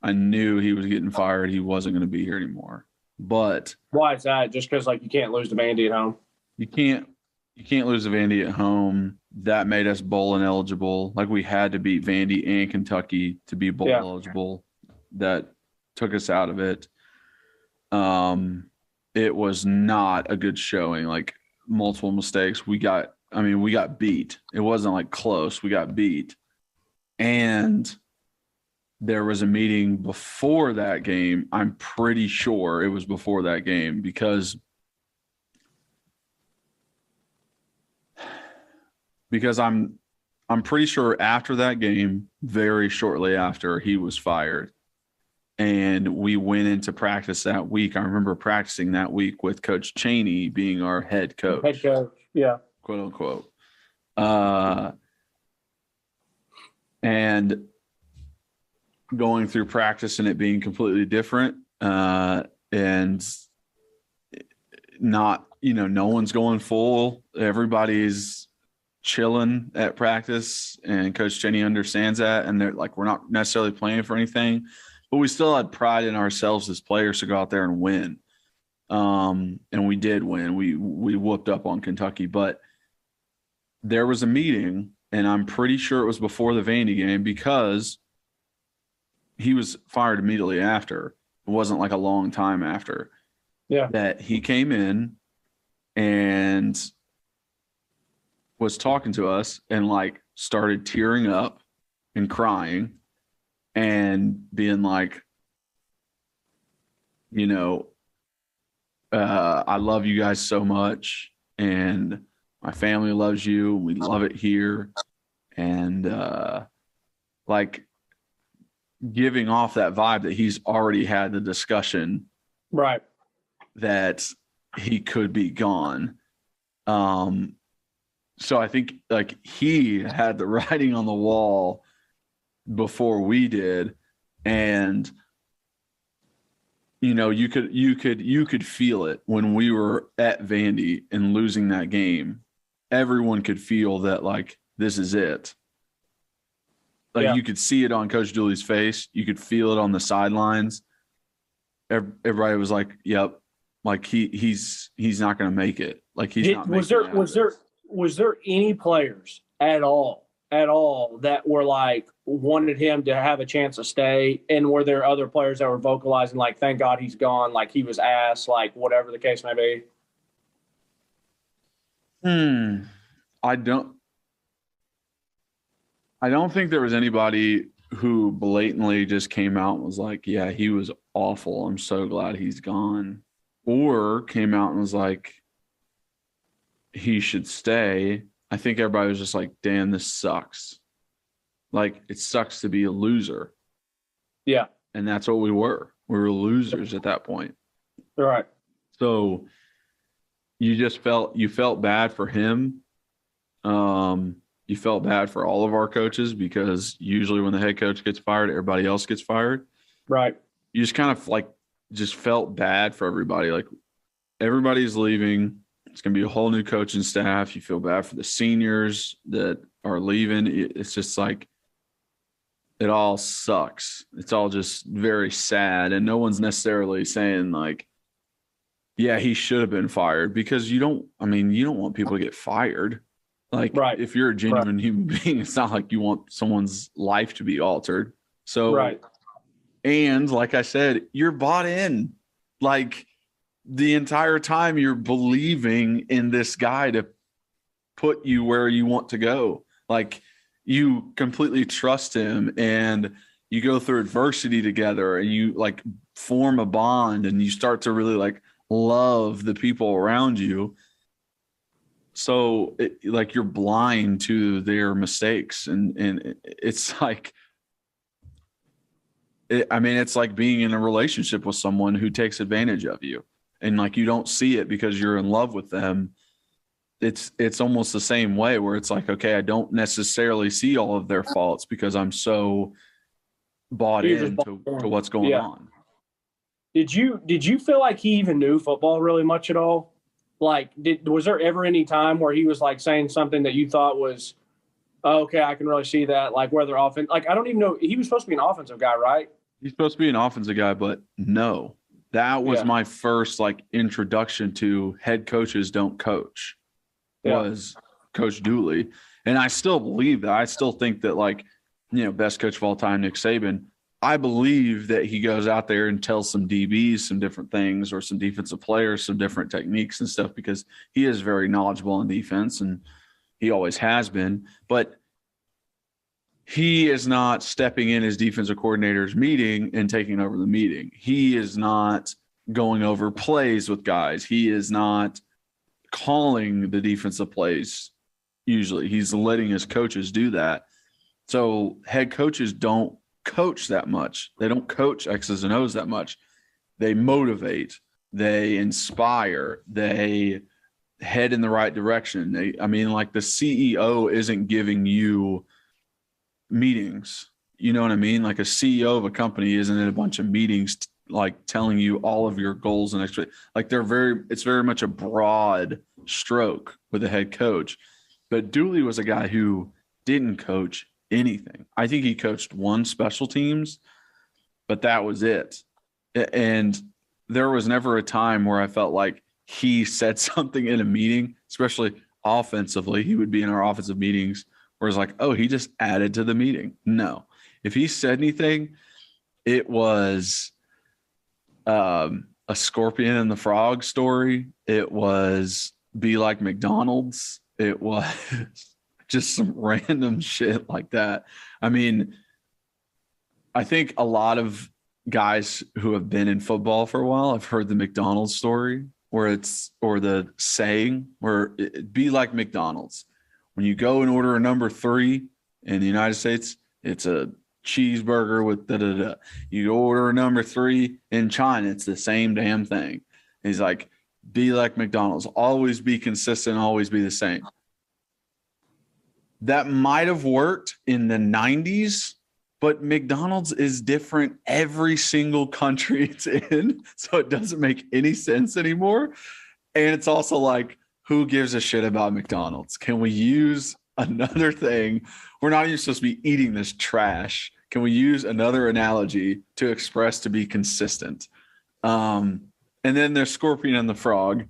I knew he was getting fired. He wasn't going to be here anymore. But why is that? Just because like you can't lose to Vandy at home? You can't lose to Vandy at home. That made us bowl ineligible. Like, we had to beat Vandy and Kentucky to be bowl eligible. That took us out of it. It was not a good showing. Like, multiple mistakes. We got beat. It wasn't like close. We got beat. And there was a meeting before that game. I'm pretty sure it was before that game because I'm pretty sure after that game, very shortly after, he was fired. And we went into practice that week. I remember practicing that week with Coach Chaney being our head coach. Head coach, yeah. Quote unquote. And going through practice and it being completely different. And not, no one's going full. Everybody's chilling at practice. And Coach Chaney understands that. And they're like, we're not necessarily playing for anything. But we still had pride in ourselves as players to go out there and win. And we did win. We whooped up on Kentucky. But there was a meeting, and I'm pretty sure it was before the Vandy game because he was fired immediately after. It wasn't like a long time after. Yeah. That he came in and was talking to us and like started tearing up and crying. And being like, I love you guys so much, and my family loves you. We love it here. And like giving off that vibe that he's already had the discussion. Right. That he could be gone. So I think like he had the writing on the wall before we did, and you could feel it when we were at Vandy and losing that game. Everyone could feel that like this is it. Like you could see it on Coach Dooley's face. You could feel it on the sidelines. Everybody was like, "Yep, like he's not going to make it. Like he's not." Was there any players at all that were like wanted him to have a chance to stay, and were there other players that were vocalizing like, thank God he's gone, like he was ass, like whatever the case may be? I don't think there was anybody who blatantly just came out and was like, yeah, he was awful, I'm so glad he's gone, or came out and was like, he should stay. I think everybody was just like, damn, this sucks. Like, it sucks to be a loser. Yeah. And that's what we were. We were losers at that point. All right. So you felt bad for him. You felt bad for all of our coaches because usually when the head coach gets fired, everybody else gets fired. Right. You just kind of like just felt bad for everybody. Like, everybody's leaving. It's going to be a whole new coaching staff. You feel bad for the seniors that are leaving. It's just like, it all sucks. It's all just very sad. And no one's necessarily saying like, Yeah, he should have been fired because you don't want people to get fired. Like, Right. if you're a genuine human being, it's not like you want someone's life to be altered. So, Right. and like I said, you're bought in. Like, the entire time you're believing in this guy to put you where you want to go. Like, you completely trust him, and you go through adversity together, and you like form a bond, and you start to really like love the people around you. So like, you're blind to their mistakes, and it's like, it's like being in a relationship with someone who takes advantage of you, and like, you don't see it because you're in love with them. It's almost the same way, where it's like, okay, I don't necessarily see all of their faults because I'm so bought into what's going on. Did you feel like he even knew football really much at all? Like, was there ever any time where he was like saying something that you thought was, oh, okay, I can really see that, like whether offense, like I don't even know, he was supposed to be an offensive guy, right? He's supposed to be an offensive guy, but no, that was my first like introduction to head coaches don't coach. Was Coach Dooley. And I still believe that. I still think that, like, best coach of all time, Nick Saban, I believe that he goes out there and tells some DBs some different things, or some defensive players some different techniques and stuff, because he is very knowledgeable on defense, and he always has been. But he is not stepping in as defensive coordinator's meeting and taking over the meeting. He is not going over plays with guys. He is not calling the defensive plays. Usually he's letting his coaches do that. So head coaches don't coach that much. They don't coach X's and O's that much. They motivate, they inspire, they head in the right direction. Like, the CEO isn't giving you meetings. You know what I mean? Like, a CEO of a company isn't in a bunch of meetings like telling you all of your goals and like, it's very much a broad stroke with a head coach. But Dooley was a guy who didn't coach anything. I think he coached one special teams, but that was it. And there was never a time where I felt like he said something in a meeting, especially offensively. He would be in our offensive meetings where it's like, oh, he just added to the meeting. No, if he said anything, it was a Scorpion and the Frog story. It was be like McDonald's. It was just some random shit like that. I think a lot of guys who have been in football for a while, I've heard the McDonald's story or the saying where it be like McDonald's. When you go and order a number 3 in the United States, it's a cheeseburger with da-da-da. You order a number 3 in China, it's the same damn thing. And he's like, be like McDonald's, always be consistent, always be the same. That might have worked in the 90s, but McDonald's is different every single country it's in, so it doesn't make any sense anymore. And it's also like, who gives a shit about McDonald's? Can we use another thing? We're not even supposed to be eating this trash. Can we use another analogy to express to be consistent? And then there's Scorpion and the Frog.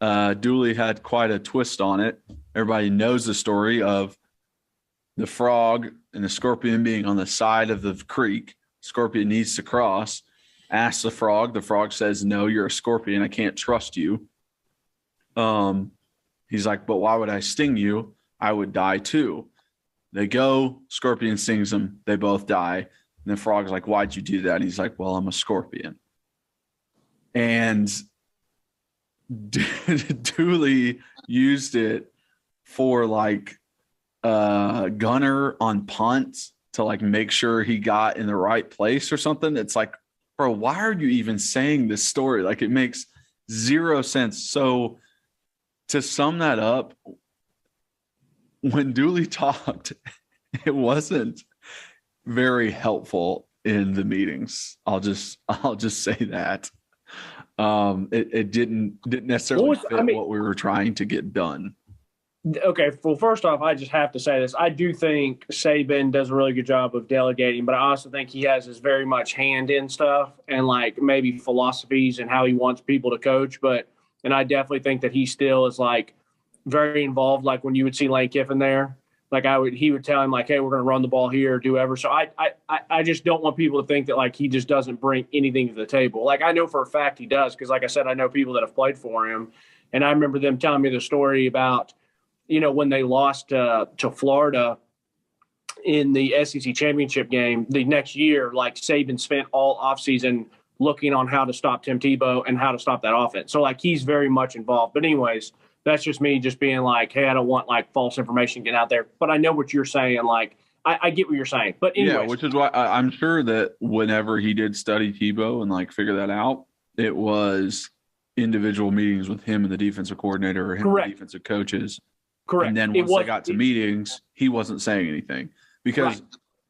Dooley had quite a twist on it. Everybody knows the story of the frog and the scorpion being on the side of the creek. Scorpion needs to cross. Asks the frog says, no, you're a scorpion. I can't trust you. He's like, but why would I sting you? I would die too. They go, Scorpion stings them. They both die. And the frog's like, why'd you do that? And he's like, well, I'm a scorpion. And Dooley used it for like gunner on punts to like make sure he got in the right place or something. It's like, bro, why are you even saying this story? Like, it makes zero sense. So to sum that up, when Dooley talked, it wasn't very helpful in the meetings. I'll just say that. It didn't necessarily fit what we were trying to get done. Okay, well, first off, I just have to say this. I do think Saban does a really good job of delegating, but I also think he has his very much hand in stuff and like maybe philosophies and how he wants people to coach. And I definitely think that he still is like very involved. Like when you would see Lane Kiffin there, like he would tell him like, hey, we're going to run the ball here or do whatever. So I just don't want people to think that like he just doesn't bring anything to the table. Like I know for a fact he does because, like I said, I know people that have played for him, and I remember them telling me the story about, when they lost to Florida in the SEC championship game the next year, like Saban spent all offseason looking on how to stop Tim Tebow and how to stop that offense. So like he's very much involved. But anyways, that's just me just being like, hey, I don't want like false information getting out there. But I know what you're saying. Like I get what you're saying. But anyways. Yeah, which is why I'm sure that whenever he did study Tebow and like figure that out, it was individual meetings with him and the defensive coordinator or him and the defensive coaches. Correct. And then once they got to meetings, he wasn't saying anything because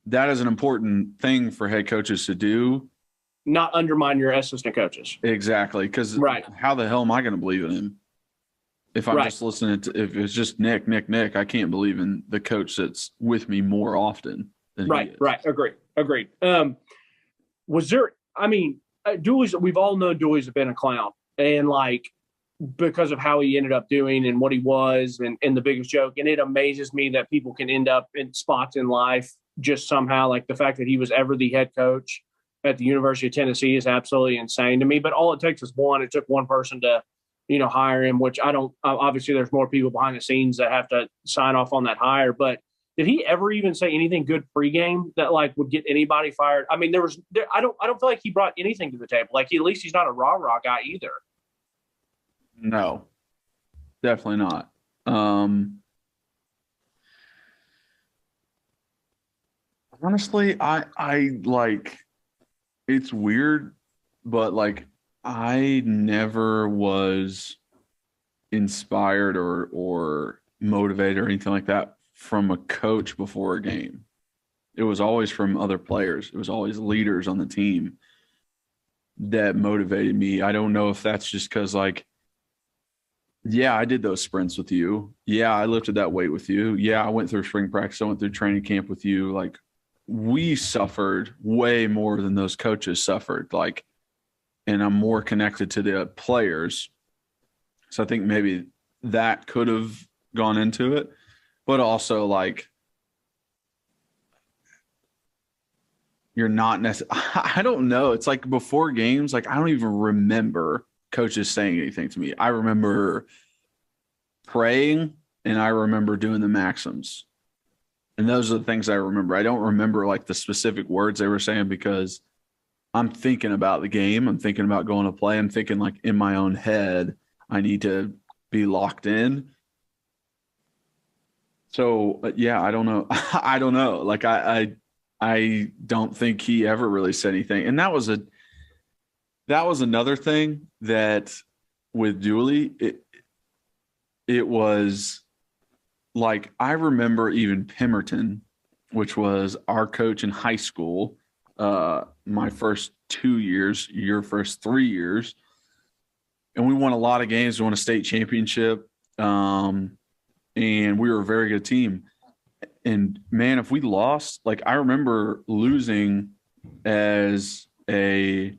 that is an important thing for head coaches to do. Not undermine your assistant coaches. Exactly. Because how the hell am I going to believe in him? If I'm just listening to, if it's just Nick, I can't believe in the coach that's with me more often than he is. Right. Agreed. Was there, Dooley's, we've all known Dooley's been a clown. And like, because of how he ended up doing and what he was and the biggest joke. And it amazes me that people can end up in spots in life just somehow. Like the fact that he was ever the head coach at the University of Tennessee is absolutely insane to me. But all it takes is one. It took one person to, hire him, which I don't – obviously there's more people behind the scenes that have to sign off on that hire. But did he ever even say anything good pregame that, like, would get anybody fired? I mean, I don't feel like he brought anything to the table. Like, at least he's not a rah-rah guy either. No, definitely not. Honestly, I like, it's weird, but like I never was inspired or motivated or anything like that from a coach before a game. It was always from other players. It was always leaders on the team that motivated me. I don't know if that's just because like, yeah, I did those sprints with you. Yeah, I lifted that weight with you. Yeah, I went through spring practice. I went through training camp with you. Like, we suffered way more than those coaches suffered. Like, and I'm more connected to the players. So I think maybe that could have gone into it. But also, like, you're not necessarily – I don't know. It's like before games, like, I don't even remember coaches saying anything to me. I remember praying and I remember doing the maxims. And those are the things I remember. I don't remember like the specific words they were saying because I'm thinking about the game. I'm thinking about going to play. I'm thinking like in my own head, I need to be locked in. So yeah, I don't know. I don't know. Like I don't think he ever really said anything. And that was another thing that with Dooley, it was like, I remember even Pemberton, which was our coach in high school, my first 2 years, your first 3 years. And we won a lot of games. We won a state championship. And we were a very good team. And man, if we lost, like I remember losing as a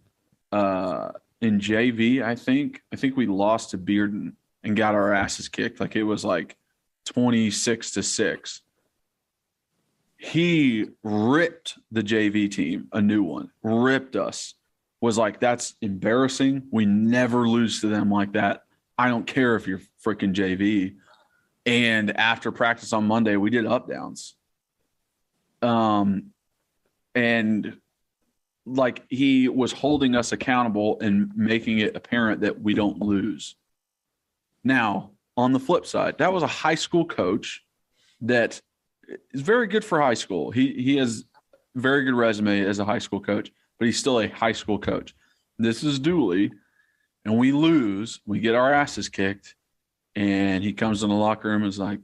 in JV, I think we lost to Bearden and got our asses kicked. Like it was like 26-6. He ripped the JV team, a new one, ripped us. Was like, that's embarrassing. We never lose to them like that. I don't care if you're freaking JV. And after practice on Monday, we did up downs. And like he was holding us accountable and making it apparent that we don't lose. Now, on the flip side, that was a high school coach that is very good for high school. He has very good resume as a high school coach, but he's still a high school coach. This is Dooley, and we lose. We get our asses kicked, and he comes in the locker room and is like,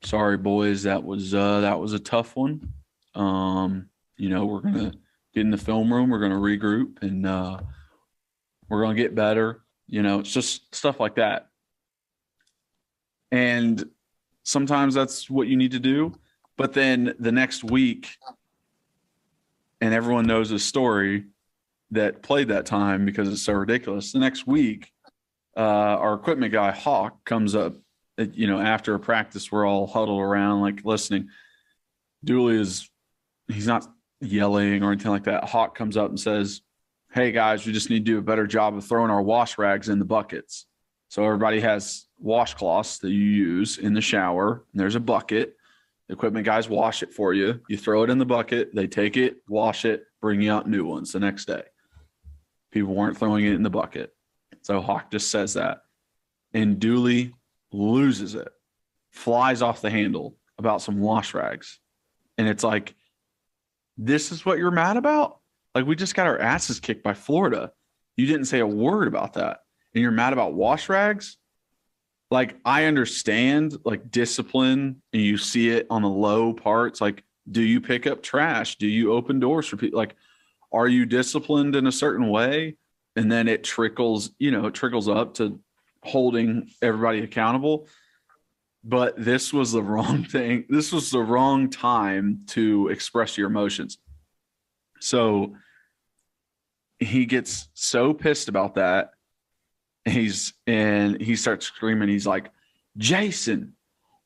"Sorry, boys, that was a tough one. We're gonna get in the film room. We're gonna regroup, and we're gonna get better. It's just stuff like that." And sometimes that's what you need to do. But then the next week, and everyone knows a story that played that time because it's so ridiculous. The next week, our equipment guy, Hawk, comes up, after a practice, we're all huddled around, like listening. Dooley he's not yelling or anything like that. Hawk comes up and says, "Hey guys, we just need to do a better job of throwing our wash rags in the buckets." So everybody has washcloths that you use in the shower, and there's a bucket. The equipment guys wash it for you. You throw it in the bucket. They take it, wash it, bring you out new ones the next day. People weren't throwing it in the bucket. So Hawk just says that. And Dooley loses it, flies off the handle about some wash rags. And it's like, this is what you're mad about? Like, we just got our asses kicked by Florida. You didn't say a word about that. And you're mad about wash rags? Like, I understand, like, discipline, and you see it on the low parts. Like, do you pick up trash? Do you open doors for people? Like, are you disciplined in a certain way? And then it trickles up to holding everybody accountable. But this was the wrong thing. This was the wrong time to express your emotions. So he gets so pissed about that. He starts screaming. He's like, "Jason,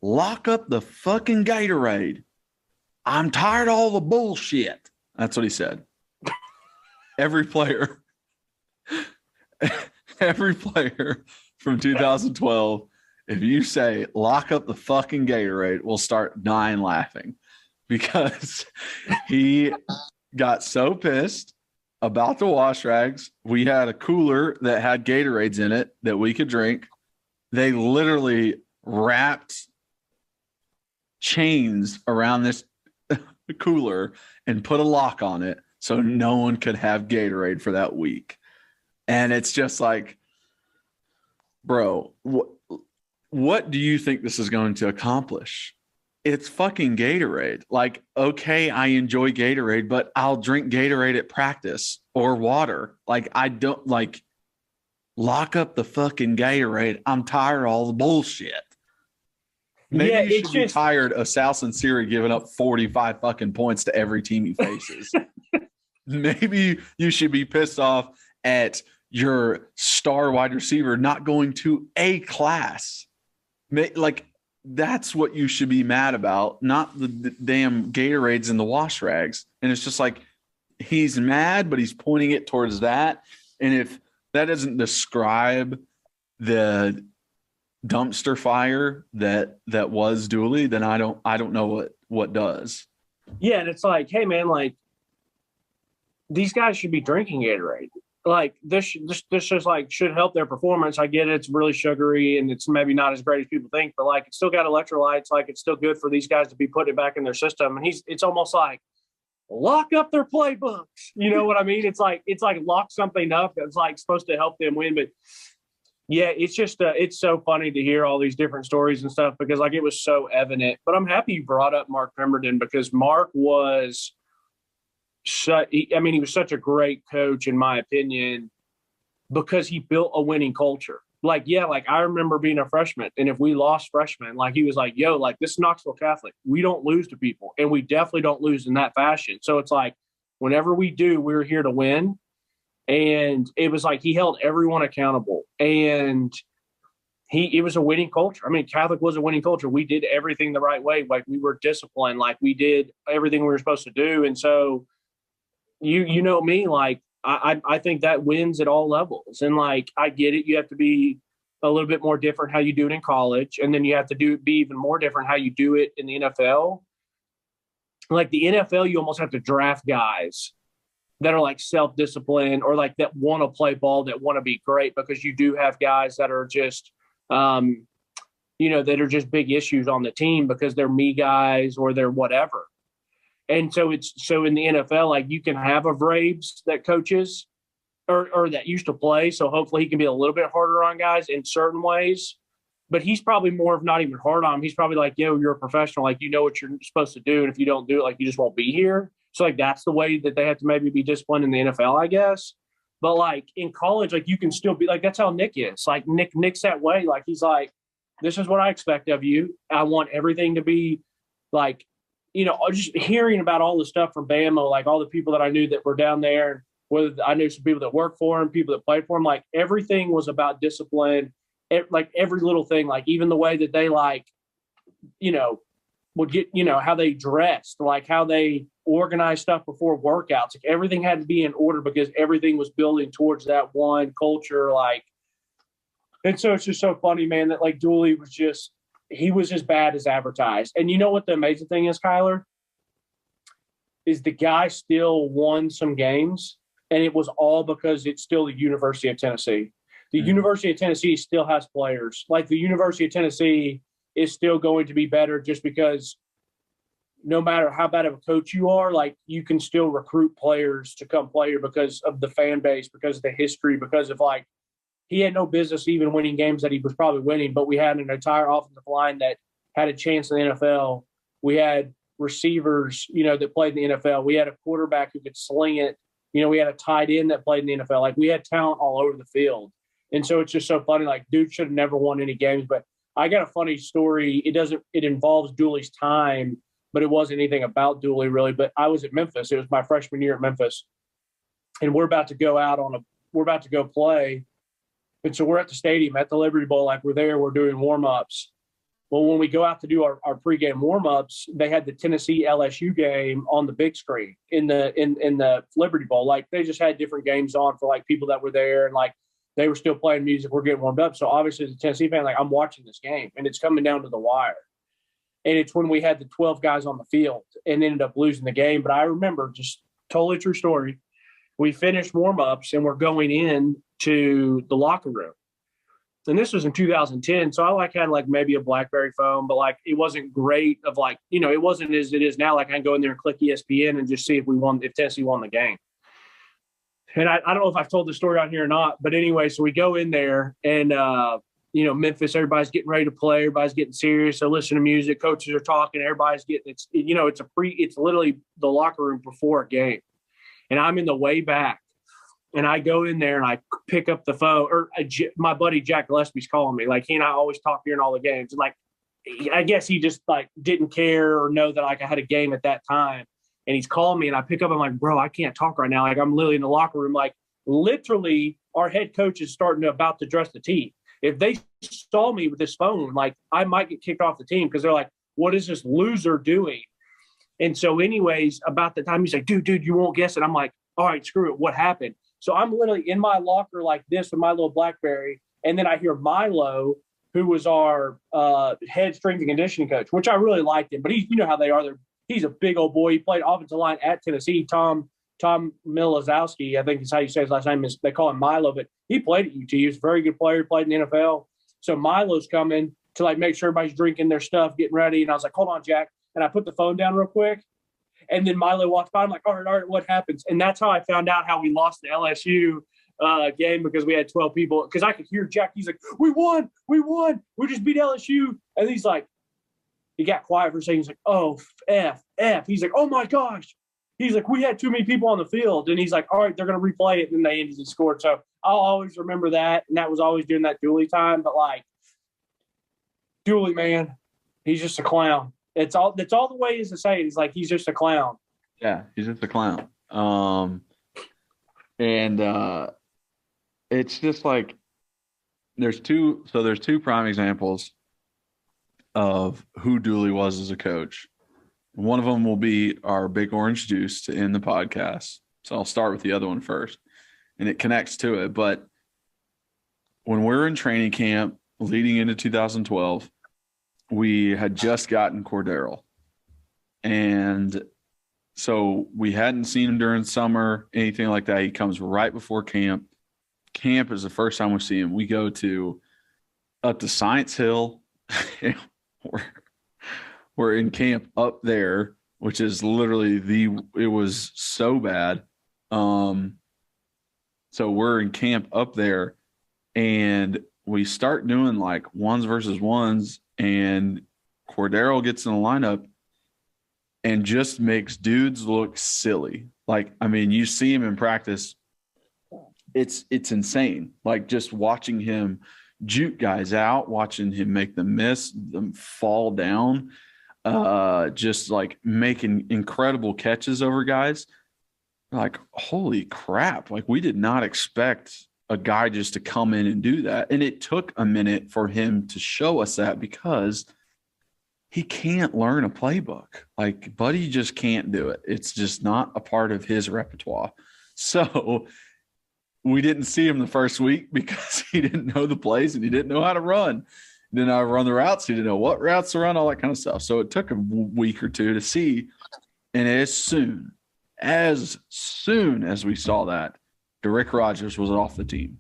lock up the fucking Gatorade. I'm tired of all the bullshit." That's what he said. Every player from 2012, if you say "lock up the fucking Gatorade," we'll start dying laughing, because he got so pissed about the wash rags. We had a cooler that had Gatorades in it that we could drink. They literally wrapped chains around this cooler and put a lock on it so no one could have Gatorade for that week. And it's just like, bro, what do you think this is going to accomplish? It's fucking Gatorade. Like, okay, I enjoy Gatorade, but I'll drink Gatorade at practice or water. Like, I don't like, lock up the fucking Gatorade. I'm tired of all the bullshit. Maybe you should be tired of Sal Sinceri giving up 45 fucking points to every team he faces. Maybe you should be pissed off at your star wide receiver not going to a class. Like, that's what you should be mad about, not the damn Gatorades and the wash rags. And it's just like, he's mad, but he's pointing it towards that. And if that doesn't describe the dumpster fire that was Dooley, then I don't know what does. Yeah, and it's like, hey man, like, these guys should be drinking Gatorade. Like, this just like should help their performance. I get it, it's really sugary and it's maybe not as great as people think, but like, it's still got electrolytes. Like, it's still good for these guys to be putting it back in their system. And it's almost like, lock up their playbooks. You know what I mean? It's like lock something up that's like supposed to help them win. But yeah, it's just it's so funny to hear all these different stories and stuff, because like, it was so evident. But I'm happy you brought up Mark Pemberton, because Mark was he was such a great coach, in my opinion, because he built a winning culture. Like, yeah, like, I remember being a freshman, and if we lost freshmen, like, he was like, yo, like, this is Knoxville Catholic. We don't lose to people, and we definitely don't lose in that fashion. So it's like, whenever we do, we're here to win. And it was like, he held everyone accountable, and it was a winning culture. I mean, Catholic was a winning culture. We did everything the right way. Like, we were disciplined. Like, we did everything we were supposed to do. And so you know me, like, I think that wins at all levels. And like, I get it. You have to be a little bit more different how you do it in college. And then you have to be even more different how you do it in the NFL. Like, the NFL, you almost have to draft guys that are like self-disciplined, or like that want to play ball, that want to be great, because you do have guys that are just, that are just big issues on the team because they're me guys or they're whatever. And so in the NFL, like, you can have a Braves that coaches or that used to play. So hopefully he can be a little bit harder on guys in certain ways, but he's probably more of not even hard on them. He's probably like, yo, you're a professional. Like, you know what you're supposed to do. And if you don't do it, like, you just won't be here. So like, that's the way that they have to maybe be disciplined in the NFL, I guess. But like, in college, like, you can still be like, that's how Nick is. Like, Nick's that way. Like, he's like, This is what I expect of you. I want everything to be like, just hearing about all the stuff from Bama, like all the people that I knew that were down there, whether I knew some people that worked for him, people that played for him, like everything was about discipline. Like every little thing, like even the way that they would get, how they dressed, like how they organized stuff before workouts. Like everything had to be in order because everything was building towards that one culture. And so it's just so funny, man, that like Dooley he was as bad as advertised. And you know what the amazing thing is, Kyler? Is the guy still won some games, and it was all because it's still the University of Tennessee. The University of Tennessee still has players. Like the University of Tennessee is still going to be better just because no matter how bad of a coach you are, like you can still recruit players to come play here because of the fan base, because of the history, because of like he had no business even winning games that he was probably winning, but we had an entire offensive line that had a chance in the NFL. We had receivers, that played in the NFL. We had a quarterback who could sling it. We had a tight end that played in the NFL. Like we had talent all over the field. And so it's just so funny. Like dude should have never won any games, but I got a funny story. It involves Dooley's time, but it wasn't anything about Dooley really. But I was at Memphis. It was my freshman year at Memphis, and we're about to go play. And so we're at the stadium at the Liberty Bowl. Like we're there, we're doing warm-ups. Well, when we go out to do our pregame warm-ups, they had the Tennessee LSU game on the big screen in the Liberty Bowl. Like they just had different games on for like people that were there, and like they were still playing music. We're getting warmed up. So obviously as a Tennessee fan, like I'm watching this game and it's coming down to the wire. And it's when we had the 12 guys on the field and ended up losing the game. But I remember, just totally true story, we finished warm-ups and we're going in to the locker room. And this was in 2010. So I had maybe a BlackBerry phone, but it wasn't great of it wasn't as it is now. Like I can go in there and click ESPN and just see if Tennessee won the game. And I don't know if I've told the story on here or not, but anyway, so we go in there and, Memphis, everybody's getting ready to play. Everybody's getting serious. They're listening to music. Coaches are talking. Everybody's getting, it's literally the locker room before a game. And I'm in the way back. And I go in there and I pick up the phone, my buddy Jack Gillespie's calling me. Like he and I always talk during all the games. And I guess he just didn't care or know that I had a game at that time. And he's calling me and I pick up. I'm like, bro, I can't talk right now. Like I'm literally in the locker room. Like literally our head coach is about to dress the team. If they saw me with this phone, I might get kicked off the team because they're like, what is this loser doing? And so anyways, about the time he's like, dude, you won't guess it. I'm like, all right, screw it. What happened? So I'm literally in my locker like this with my little BlackBerry. And then I hear Milo, who was our head strength and conditioning coach, which I really liked him. But you know how they are. He's a big old boy. He played offensive line at Tennessee. Tom Milazowski, I think is how you say his last name. They call him Milo, but he played at UT. He was a very good player, played in the NFL. So Milo's coming to make sure everybody's drinking their stuff, getting ready. And I was like, hold on, Jack. And I put the phone down real quick. And then Milo walks by. I'm like, all right, what happens? And that's how I found out how we lost the LSU game because we had 12 people. Because I could hear Jack. He's like, we won. We just beat LSU. And he's like, he got quiet for a second. He's like, oh, F. He's like, oh, my gosh. He's like, we had too many people on the field. And he's like, all right, they're going to replay it. And then they ended and scored. So I'll always remember that. And that was always during that Dooley time. But, Dooley, man, he's just a clown. That's all the way is to say it. He's like, he's just a clown. Yeah, he's just a clown. It's just there's two prime examples of who Dooley was as a coach. One of them will be our big orange juice to end the podcast. So I'll start with the other one first, and it connects to it. But when we're in training camp leading into 2012, we had just gotten Cordero. And so we hadn't seen him during summer, anything like that. He comes right before camp. Camp is the first time we see him. We go up to Science Hill. We're in camp up there, which is literally it was so bad. So we're in camp up there and we start doing ones versus ones, and Cordero gets in the lineup and just makes dudes look silly. You see him in practice. It's insane. Just watching him juke guys out, watching him make them miss, them fall down, just like making incredible catches over guys. Like, holy crap. Like, we did not expect a guy just to come in and do that. And it took a minute for him to show us that because he can't learn a playbook. Like, Buddy just can't do it. It's just not a part of his repertoire. So we didn't see him the first week because he didn't know the plays and he didn't know how to run. He didn't know how to run the routes. He didn't know what routes to run, all that kind of stuff. So it took a week or two to see. And as soon as we saw that, Derek Rogers was off the team.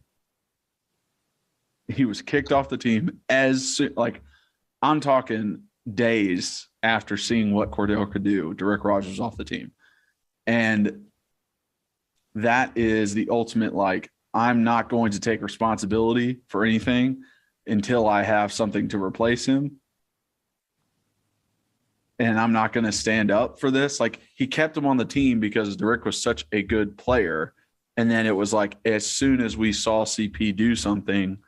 He was kicked off the team as soon, like, I'm talking days after seeing what Cordell could do. Derek Rogers was off the team. And that is the ultimate, like, I'm not going to take responsibility for anything until I have something to replace him. And I'm not going to stand up for this. Like, he kept him on the team because Derek was such a good player. And then it was like, as soon as we saw CP do something,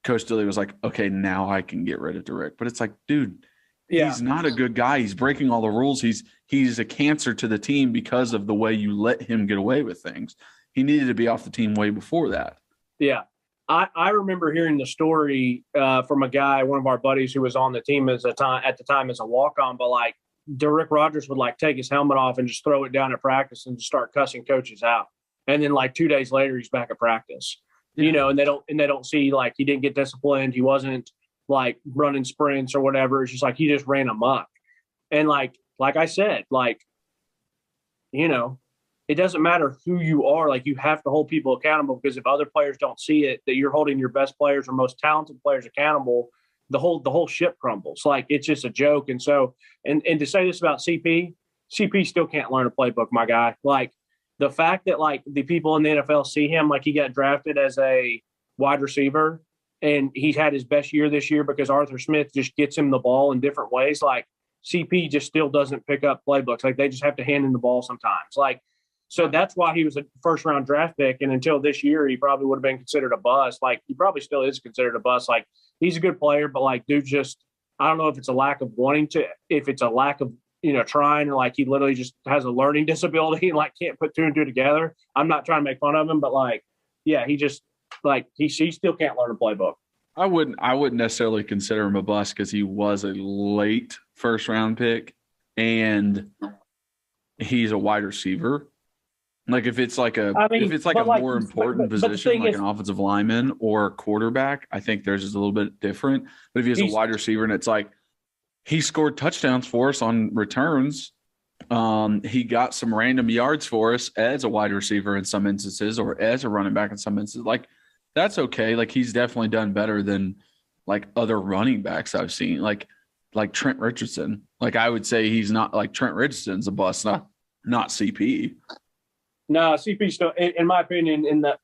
Coach Dooley was like, okay, now I can get rid of Derek. But it's like, dude, he's not a good guy. He's breaking all the rules. He's a cancer to the team because of the way you let him get away with things. He needed to be off the team way before that. Yeah. I remember hearing the story from a guy, one of our buddies who was on the team at the time as a walk-on, but like Derek Rogers would like take his helmet off and just throw it down at practice and just start cussing coaches out. And then like 2 days later, he's back at practice, you know, and they don't see like he didn't get disciplined. He wasn't like running sprints or whatever. It's just like he just ran amok. And like I said, like, you know, it doesn't matter who you are. Like, you have to hold people accountable, because if other players don't see it, that you're holding your best players or most talented players accountable, the whole ship crumbles. Like, it's just a joke. And so, and to say this about CP still can't learn a playbook, my guy. Like, the fact that like the people in the NFL see him, like he got drafted as a wide receiver and he's had his best year this year because Arthur Smith just gets him the ball in different ways. Like, CP just still doesn't pick up playbooks. Like, they just have to hand him the ball sometimes. Like, so that's why he was a first round draft pick. And until this year, he probably would have been considered a bust. Like, he probably still is considered a bust. Like, he's a good player, but like, dude, just, I don't know if it's a lack of wanting to, if it's a lack of, you know, trying, or like he literally just has a learning disability and like can't put two and two together. I'm not trying to make fun of him, but like, yeah, he just like, he still can't learn a playbook. I wouldn't necessarily consider him a bust because he was a late first round pick and he's a wide receiver. Like, if it's like a more important position, like an offensive lineman or quarterback, I think theirs is a little bit different. But if he's a wide receiver and it's like, he scored touchdowns for us on returns. He got some random yards for us as a wide receiver in some instances, or as a running back in some instances. Like, that's okay. Like, he's definitely done better than like other running backs I've seen, like Trent Richardson. Like, I would say he's not, like, Trent Richardson's a bust, not CP. No, CP still, in my opinion, in that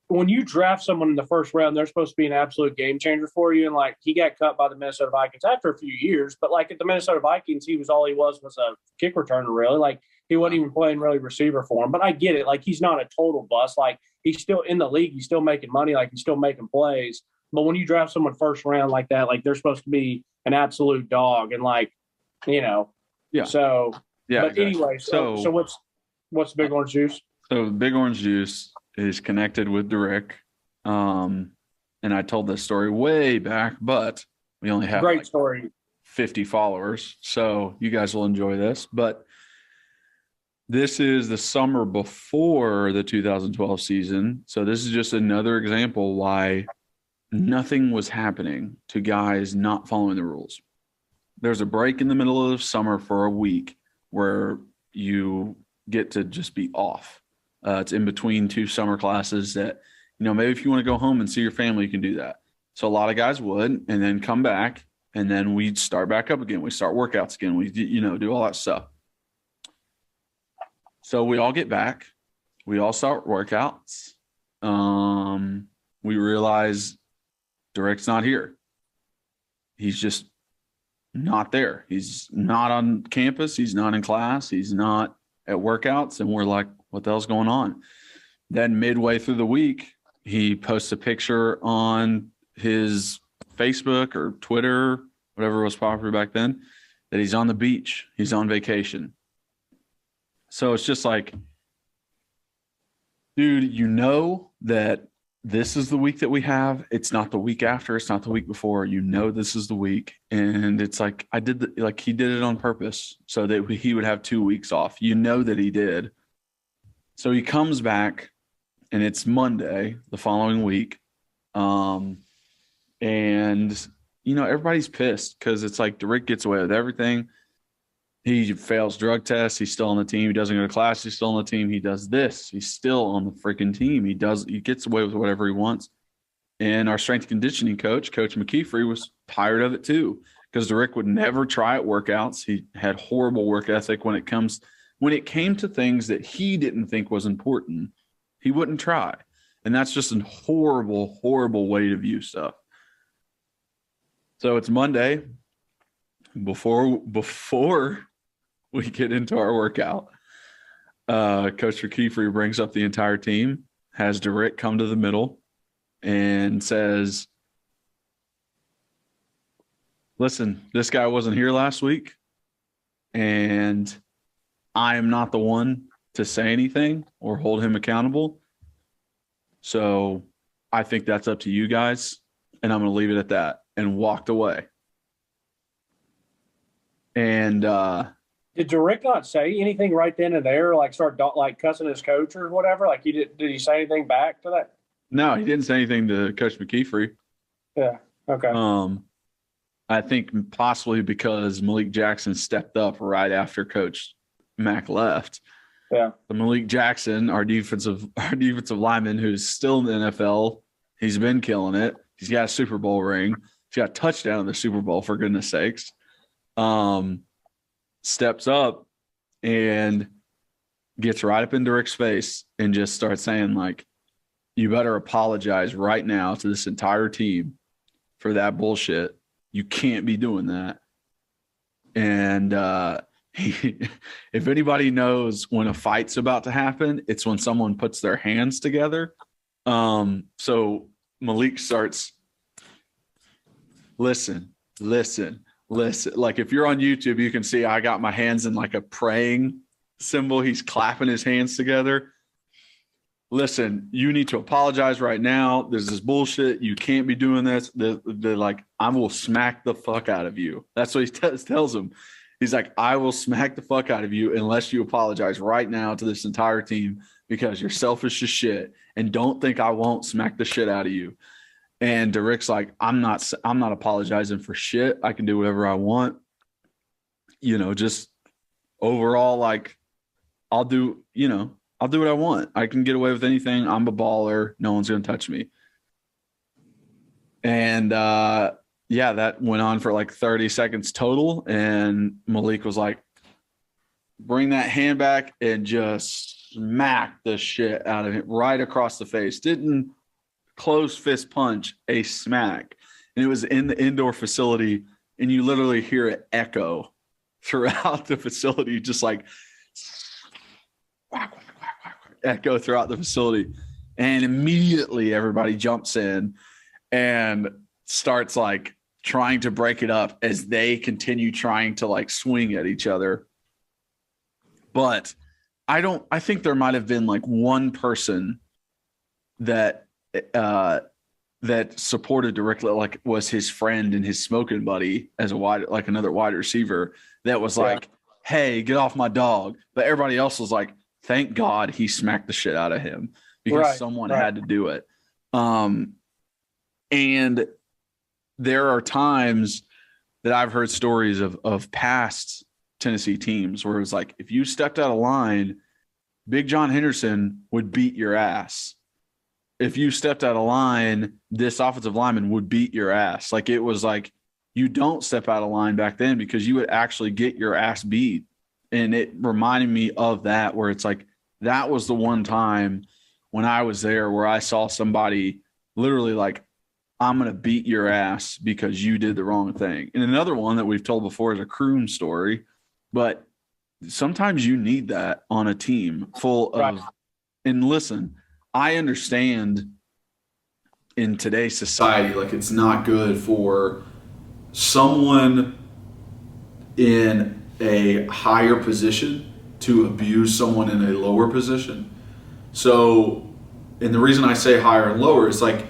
when you draft someone in the first round, they're supposed to be an absolute game changer for you. And like, he got cut by the Minnesota Vikings after a few years, but like at the Minnesota Vikings, all he was a kick returner, really. Like, he wasn't even playing really receiver for him. But I get it. Like, he's not a total bust. Like, he's still in the league. He's still making money. Like, he's still making plays. But when you draft someone first round like that, like, they're supposed to be an absolute dog. And like, you know, yeah. So, yeah. But exactly. Anyway, so what's Big Orange Juice? So Big Orange Juice is connected with Derek. And I told this story way back, but we only have great story. 50 followers. So you guys will enjoy this. But this is the summer before the 2012 season. So this is just another example why nothing was happening to guys not following the rules. There's a break in the middle of summer for a week where you get to just be off. It's in between two summer classes that, you know, maybe if you want to go home and see your family, you can do that. So a lot of guys would, and then come back, and then we'd start back up again. We start workouts again. We, you know, do all that stuff. So we all get back. We all start workouts. We realize Derek's not here. He's just not there. He's not on campus. He's not in class. He's not at workouts. And we're like, what the hell's going on? Then midway through the week, he posts a picture on his Facebook or Twitter, whatever was popular back then, that he's on the beach. He's on vacation. So it's just like, dude, you know that this is the week that we have. It's not the week after. It's not the week before. You know this is the week. And it's like he did it on purpose so that he would have 2 weeks off. You know that he did. So he comes back, and it's Monday the following week. And, everybody's pissed because it's like DeRick gets away with everything. He fails drug tests. He's still on the team. He doesn't go to class. He's still on the team. He does this. He's still on the freaking team. He gets away with whatever he wants. And our strength and conditioning coach, Coach McKeefrey, was tired of it too, because DeRick would never try at workouts. He had horrible work ethic when it came to things that he didn't think was important. He wouldn't try. And that's just a horrible, horrible way to view stuff. So it's Monday before we get into our workout. Coach McKeefrey brings up the entire team, has DeRick come to the middle, and says, listen, this guy wasn't here last week, and I am not the one to say anything or hold him accountable. So I think that's up to you guys, and I'm going to leave it at that, and walked away. And did DeRick not say anything right then and there, like start like cussing his coach or whatever? Like did he say anything back to that? No, he didn't say anything to Coach McKeefrey. Yeah. Okay. I think possibly because Malik Jackson stepped up right after Coach Mack left. Yeah. So Malik Jackson, our defensive lineman, who's still in the NFL, he's been killing it. He's got a Super Bowl ring. He's got a touchdown in the Super Bowl, for goodness sakes. Steps up and gets right up into Rick's face and just starts saying, like, you better apologize right now to this entire team for that bullshit. You can't be doing that. And if anybody knows when a fight's about to happen, it's when someone puts their hands together. So Malik starts, listen. Like if you're on YouTube, you can see I got my hands in like a praying symbol. He's clapping his hands together. Listen, you need to apologize right now. There's this bullshit. You can't be doing this. They're like, I will smack the fuck out of you. That's what he tells him. He's like, I will smack the fuck out of you unless you apologize right now to this entire team, because you're selfish as shit. And don't think I won't smack the shit out of you. And DeRick's like, I'm not apologizing for shit. I can do whatever I want. Just overall, like, I'll do what I want. I can get away with anything. I'm a baller. No one's going to touch me. And, that went on for like 30 seconds total. And Malik was like, bring that hand back, and just smack the shit out of him right across the face. Didn't close fist punch, a smack. And it was in the indoor facility, and you literally hear it echo throughout the facility, just like echo throughout the facility. And immediately everybody jumps in and starts like trying to break it up as they continue trying to like swing at each other. But I think there might have been like one person that supported directly, like was his friend and his smoking buddy as another wide receiver that was like, hey, get off my dog. But everybody else was like, thank God he smacked the shit out of him, because someone had to do it. And there are times that I've heard stories of past Tennessee teams where it was like, if you stepped out of line, Big John Henderson would beat your ass. If you stepped out of line, this offensive lineman would beat your ass. Like, it was like, you don't step out of line back then because you would actually get your ass beat. And it reminded me of that, where it's like, that was the one time when I was there where I saw somebody literally like, I'm going to beat your ass because you did the wrong thing. And another one that we've told before is a Kroon story, but sometimes you need that on a team full of, and listen, I understand in today's society, like it's not good for someone in a higher position to abuse someone in a lower position. So, and the reason I say higher and lower is like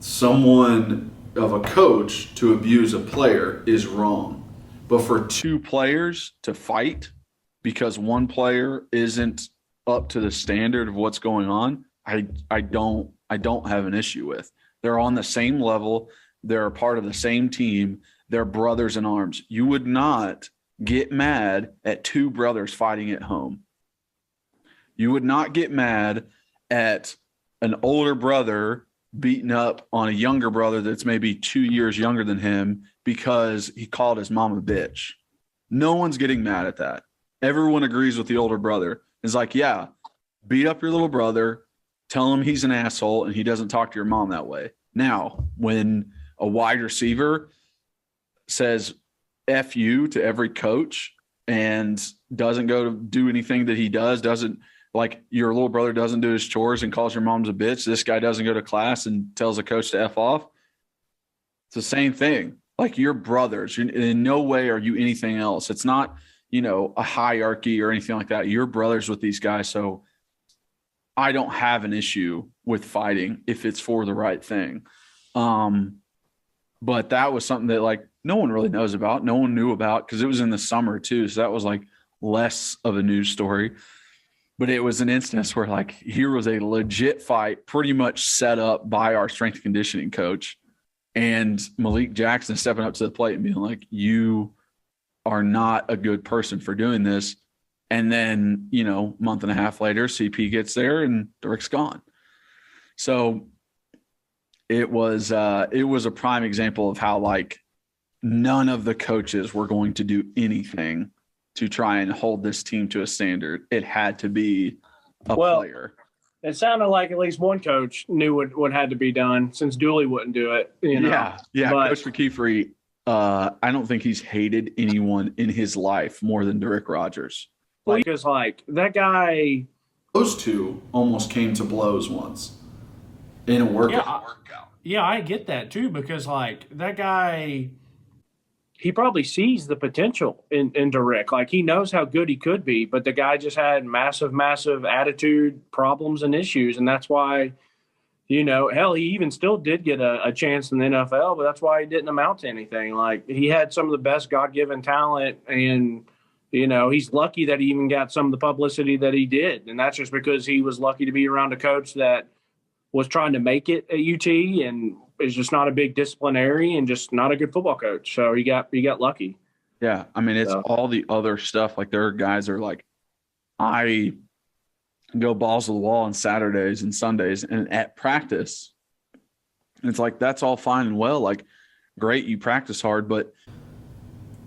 someone of a coach to abuse a player is wrong. But for two players to fight because one player isn't up to the standard of what's going on, I don't have an issue with. They're on the same level. They're a part of the same team. They're brothers in arms. You would not get mad at two brothers fighting at home. You would not get mad at an older brother beating up on a younger brother that's maybe 2 years younger than him because he called his mom a bitch. No one's getting mad at that. Everyone agrees with the older brother. It's like, yeah, beat up your little brother, tell him he's an asshole and he doesn't talk to your mom that way. Now, when a wide receiver says F you to every coach and doesn't go to do anything that he doesn't like your little brother doesn't do his chores and calls your mom's a bitch. This guy doesn't go to class and tells the coach to F off. It's the same thing. Like you're brothers. In no way are you anything else. It's not, a hierarchy or anything like that. You're brothers with these guys. So I don't have an issue with fighting if it's for the right thing. But that was something that like no one really knows about. No one knew about because it was in the summer too. So that was like less of a news story. But it was an instance where like here was a legit fight pretty much set up by our strength and conditioning coach and Malik Jackson stepping up to the plate and being like, you are not a good person for doing this. And then, month and a half later, CP gets there and Rick's gone. So it was a prime example of how like none of the coaches were going to do anything to try and hold this team to a standard. It had to be a player. It sounded like at least one coach knew what had to be done since Dooley wouldn't do it. Yeah. But, Coach McKeefery, I don't think he's hated anyone in his life more than Rick Rogers. Because that guy, those two almost came to blows once in a workout. Yeah, I get that too because that guy, he probably sees the potential into Rick. Like he knows how good he could be, but the guy just had massive attitude problems and issues. And that's why, hell, he even still did get a chance in the NFL, but that's why he didn't amount to anything. Like he had some of the best God-given talent and, he's lucky that he even got some of the publicity that he did. And that's just because he was lucky to be around a coach that was trying to make it at UT and is just not a big disciplinary and just not a good football coach. So he got lucky. Yeah. I mean, it's all the other stuff. Like there are guys that are like, I go balls to the wall on Saturdays and Sundays and at practice. And it's like, that's all fine and well. Like, great, you practice hard, but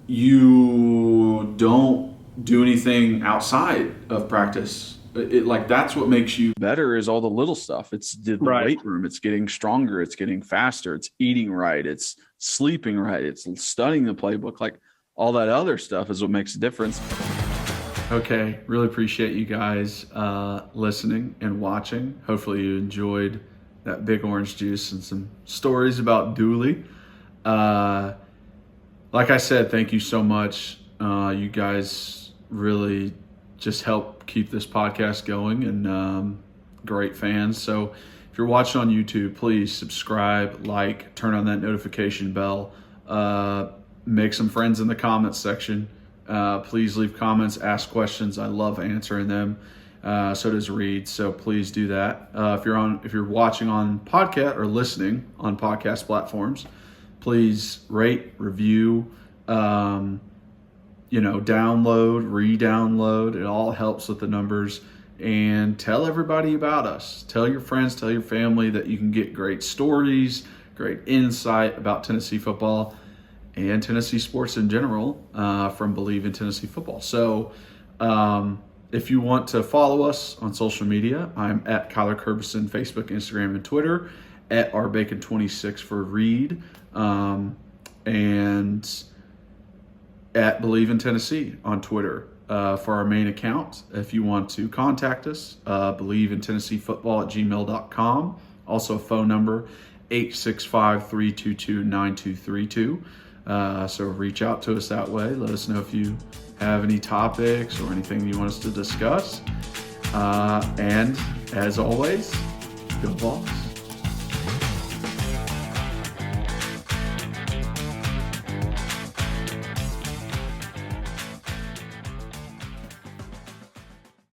you don't do anything outside of practice. That's what makes you better is all the little stuff. It's the weight room. It's getting stronger. It's getting faster. It's eating right. It's sleeping right. It's studying the playbook. Like all that other stuff is what makes a difference. Okay. Really appreciate you guys listening and watching. Hopefully you enjoyed that big orange juice and some stories about Dooley. Like I said, thank you so much. You guys really just help keep this podcast going and great fans. So if you're watching on YouTube, please subscribe, turn on that notification bell, make some friends in the comments section. Please leave comments, ask questions. I love answering them. So does Reed. So please do that. If you're watching on podcast or listening on podcast platforms, please rate, review, download, re-download. It all helps with the numbers. And tell everybody about us. Tell your friends, tell your family that you can get great stories, great insight about Tennessee football and Tennessee sports in general from Believe in Tennessee Football. So if you want to follow us on social media, I'm at Kyler Curbison, Facebook, Instagram, and Twitter, at rbacon26 for Reed, and at Believe in Tennessee on Twitter for our main account. If you want to contact us, believeintennessee@gmail.com, Also a phone number, 865-322-9232. So reach out to us that way. Let us know if you have any topics or anything you want us to discuss. And as always, go Vols.